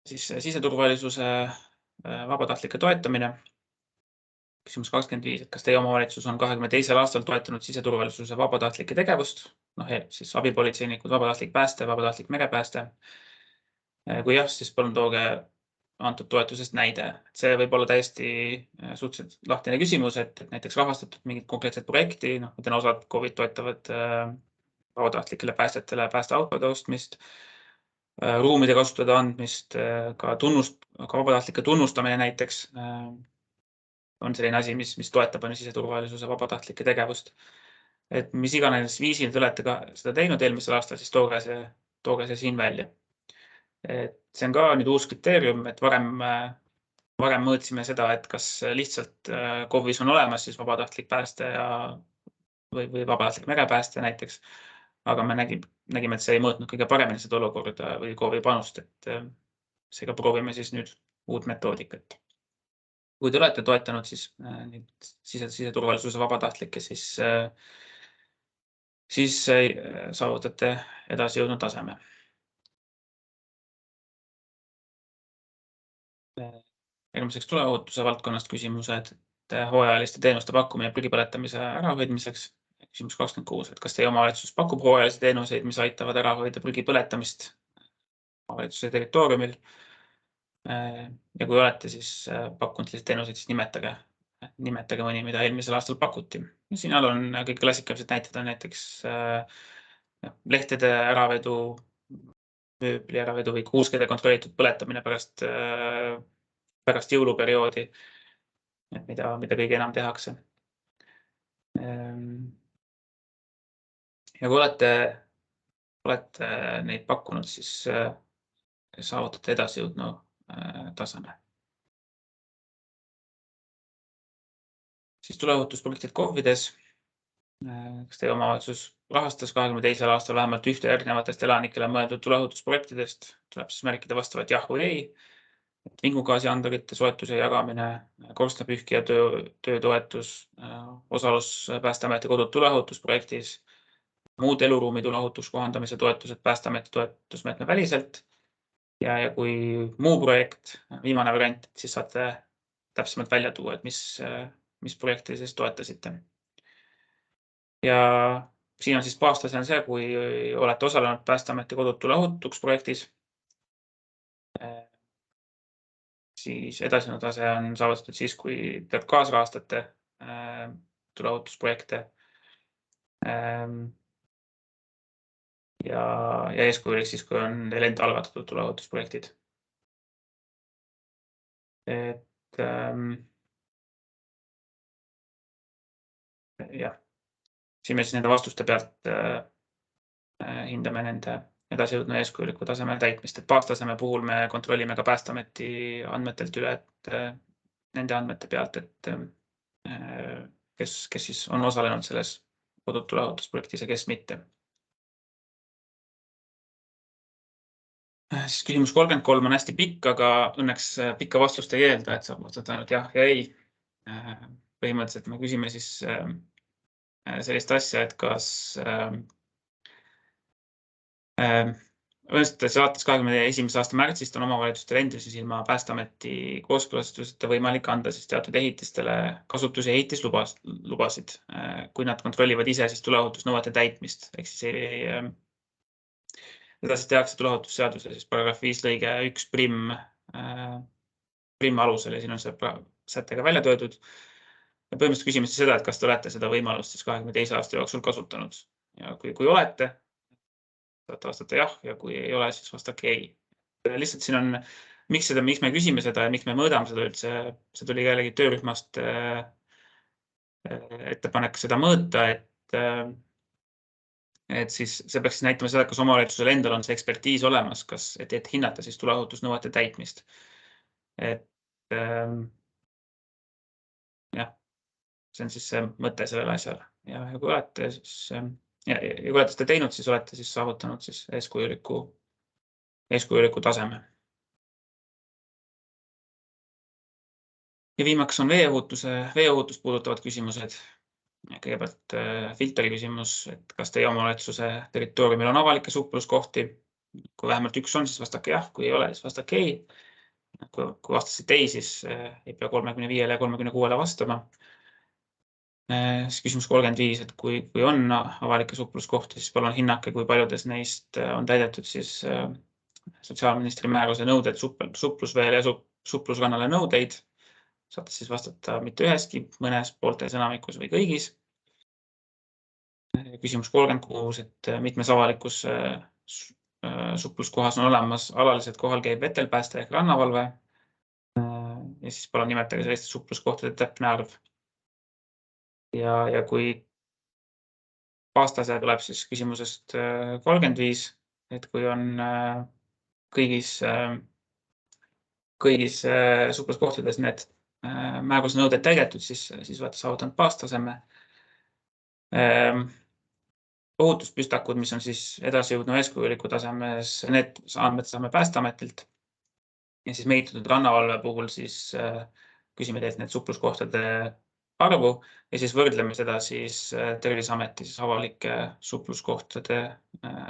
Siis siseturvalisuse vabatahtlike toetamine. Küsimus 25, et kas teie omavalitsus on 2022. aastal toetanud siseturvalisuse vabatahtlike tegevust? Siis abipolitseinikud, vabatahtlik pääste, vabatahtlik merepääste. Kui jah, siis palun tooge antud toetusest näide. See võib olla täiesti suhteliselt lahtine küsimus, et näiteks rahastatud mingit konkreetset projekti, osad KOV-id toetavad vabatahtlikele päästetele päästeautode ostmist, ruumide kasutada andmist, ka vabatahtlike tunnustamine näiteks on selline asi, mis toetab siseturvalisuse vabatahtlike tegevust. Et mis iganes viisil te olete ka seda teinud eelmisel aastal, siis tooge see siin välja. Et see on ka nüüd uus kriteerium, et varem mõõtsime seda, et kas lihtsalt KOV-is on olemas siis vabatahtlik pääste või vabatahtlik merepääste näiteks. Aga me nägime, et see ei mõõtnud kõige paremini seda olukorda või KOV-i panust, et seega proovime siis nüüd uut metoodikat. Kui te olete toetanud siis siseturvalisuse vabatahtlikke, siis saavutate edasi jõudnud taseme. Järgmiseks tuleohutuse valdkonnast küsimused, hooajaliste teenuste pakkumine prügipõletamise ärahoidmiseks. Küsimus 26, et kas teie omavalitsus pakub hooajalisi teenuseid, mis aitavad ära hoida prügipõletamist omavalitsuse territooriumil. Ja kui olete siis pakkunud teenuseid, siis nimetage mõni, mida eelmisel aastal pakuti. Siin all on kõik klassikalised näited, on näiteks lehtede äravedu, mööbli äravedu või kuuskede kontrollitud põletamine pärast jõuluperioodi, mida kõige enam tehakse. Ja kui olete neid pakkunud, siis saavutate edasi jõudnud taseme. Siis tuleohutusprojektid KOV-ides. Kas teie omavalitsus rahastas 2022. aastal vähemalt ühte järgnevatest elanikele mõeldud tuleohutusprojektidest? Tuleb siis märkida vastavalt jah või ei. Vingugaasiandurite soetuse jagamine, korstnapühkija töötoetus, osalus Päästeameti kodud tuleohutusprojektis, muud eluruumi tuleohutus kohandamise toetused Päästeameti toetusmeetme väliselt. Ja kui muu projekt, viimane variant, siis saate täpsemalt välja tuua, et mis projekti siis toetasite. Ja siin on siis baastase on see, kui olete osalenud Päästeameti kodud tuleohutusprojektis siis edasine tase on saavutatud siis, kui teeb kaasrahastate tuleohutusprojekte ja eeskujulik siis, kui on teil enda algatatud tuleohutusprojektid. Jah, siin me siis nende vastuste pealt hindame nende edasijõudnud eeskujuliku tasemel täitmist. Et baastaseme puhul me kontrollime ka Päästeameti andmetelt üle, et nende andmete pealt, et kes siis on osalenud selles kodutuleohutusprojektis ja kes mitte. Siis küsimus 33 on hästi pikk, aga õnneks pikka vastust ei eelda, et saab vastata ainult jah ja ei. Põhimõtteliselt me küsime siis sellist asja, et kas alates 2021. aasta märtsist on omavalitsustel endil siis ilma Päästeameti kooskõlastuseta võimalik anda siis teatud ehitistele kasutus- ja ehitislubasid, kui nad kontrollivad ise siis tuleohutusnõuete täitmist. Ehk siis edasi tehakse tuleohutusseaduse siis paragrahv 5 lõige 1 prim alusel ja siin on see sättega välja töötud. Ja põhimõtteliselt küsime siis seda, et kas te olete seda võimalust siis 2022. aasta jooksul kasutanud. Ja kui olete, saate vastata jah, ja kui ei ole, siis vastake ei. Lihtsalt siin on, miks me küsime seda ja miks me mõõdame seda üldse, see tuli jällegi töörühmast ettepanek seda mõõta, et siis see peaks näitama seda, kas omavalitsusel endal on see ekspertiis olemas, et hinnata siis tuleohutusnõuete täitmist. Jah, see on siis see mõte sellele asjale. Ja kui olete seda teinud, siis olete siis saavutanud siis eeskujuliku taseme. Ja viimaks on veeohutust puudutavad küsimused. Kõigepealt filteri küsimus, et kas teie omavalitsuse territooriumil on avalikke supluskohti. Kui vähemalt üks on, siis vastake jah, kui ei ole, siis vastake ei. Kui vastasite ei, siis ei pea 35 ja 36 vastama. Siis küsimus 35, et kui on avalikke supluskohti, siis palun hinnake, kui paljudes neist on täidetud siis sotsiaalministri määruse nõuded suplusveele ja suplusrannale nõudeid. Saate siis vastata mitte üheski, mõnes pooltes enamikus või kõigis. Küsimus 36, et mitmes avalikus supluskohas on olemas alaliselt kohal käib vetelpääste ehk rannavalve. Ja siis palun nimetage selliste supluskohtade täpne arv. Ja kui baastase tuleb siis küsimusest 35, et kui on kõigis supluskohtades need määruse nõuded täidetud, siis olete saavutanud baastaseme. Ohutuspüstakud, mis on siis edasijõudnud eeskujuliku tasemes, need andmed saame Päästeametilt. Ja siis mehitatud rannavalve puhul siis küsime teilt need supluskohtade arvu ja siis võrdleme seda siis Terviseameti siis avalike supluskohtade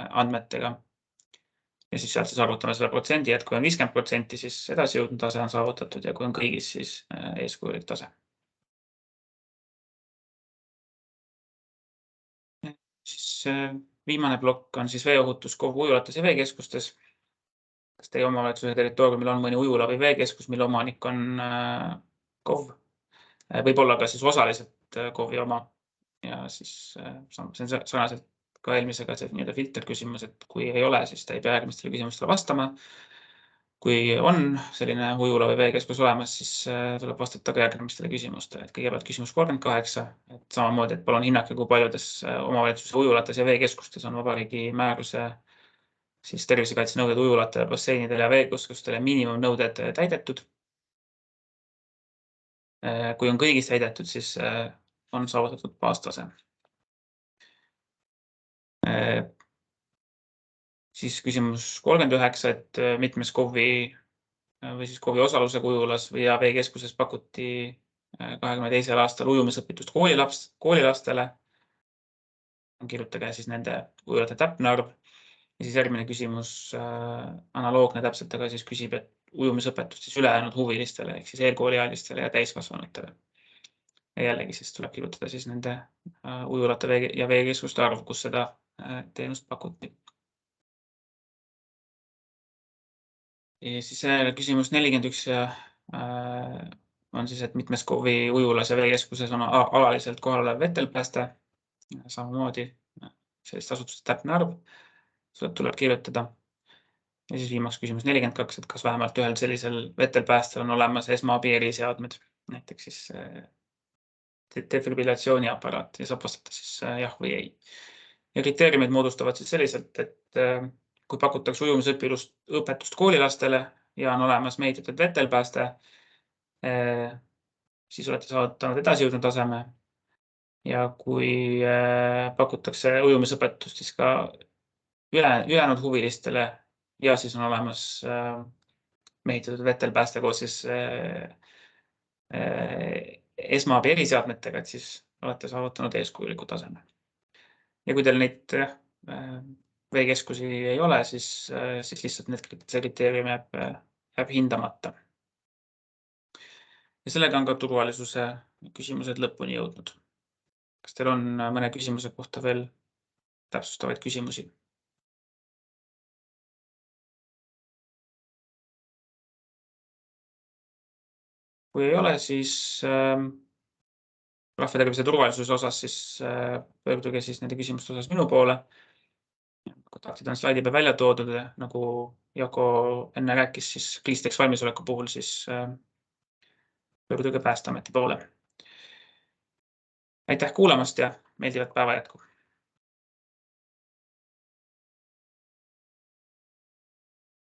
andmetega. Ja siis sealt siis arvutame selle protsendi, et kui on 50%, siis edasijõudnud tase on saavutatud ja kui on kõigis, siis eeskujulik tase. Siis viimane plokk on siis veeohutus KOV ujulates ja veekeskustes. Kas teie omavalitsuse territooriumil on mõni ujula või veekeskus, mille omanik on KOV? Võib-olla ka siis osaliselt KOV-i oma. Ja siis see on sarnaselt ka eelmisega see filter küsimus, et kui ei ole, siis ta ei pea järgmistele küsimustele vastama. Kui on selline ujula või veekeskus olemas, siis tuleb vastata ka järgmistele küsimustele. Et kõigepealt küsimus 38, et samamoodi, et palun hinnake, kui paljudes omavalitsuse ujulates ja veekeskustes on vabariigi määruse siis tervisekaitsenõuded ujulatele, basseinidele ja veekeskustele miinimumnõuded täidetud. Kui on kõigis täidetud, siis on saavutatud baastase. Siis küsimus 39, et mitmes KOV-i või siis KOV-i osalusega ujulas või veekeskuses pakuti 2022. aastal ujumisõpetust koolilastele. Kirjutage siis nende ujulate täpne arv. Ja siis järgmine küsimus analoogne täpselt, aga siis küsib, et ujumisõpetust siis ülejäänud huvilistele ehk siis eelkooliealistele ja täiskasvanutele. Ja jällegi siis tuleb kirjutada siis nende ujulate ja veekeskuste arv, kus seda teenust pakuti. Ja siis küsimus 41 on siis, et mitmes KOV-i ujulas ja veekeskuses on alaliselt kohal olev vetelpääste. Samamoodi sellist asutuste täpne arv tuleb kirjutada. Ja siis viimaks küsimus 42, et kas vähemalt ühel sellisel vetelpäästel on olemas esmaabi eriseadmed, näiteks siis defibrillatsiooniaparaat ja saab vastata siis jah või ei. Ja kriteeriumid moodustavad siis selliselt, et kui pakutakse ujumisõpetust koolilastele ja on olemas mehitud vetelpääste, siis olete saavutanud edasijõudnud taseme. Ja kui pakutakse ujumisõpetust siis ka ülejäänud huvilistele ja siis on olemas mehitatud vetelpääste koos siis esmaabi eriseadmetega, et siis olete saavutanud eeskujuliku taseme. Ja kui teil neid veekeskusi ei ole, siis lihtsalt see kriteerium jääb hindamata. Ja sellega on ka turvalisuse küsimused lõpuni jõudnud. Kas teil on mõne küsimuse kohta veel täpsustavaid küsimusi? Kui ei ole, siis rahvatervise turvalisuse osas siis pöörduge siis nende küsimuste osas minu poole. Kontaktid on slaidi peal välja toodud, nagu Jako enne rääkis, siis kriisideks valmisoleku puhul siis pöörduge Päästeameti poole. Aitäh kuulamast ja meeldivat päeva jätku!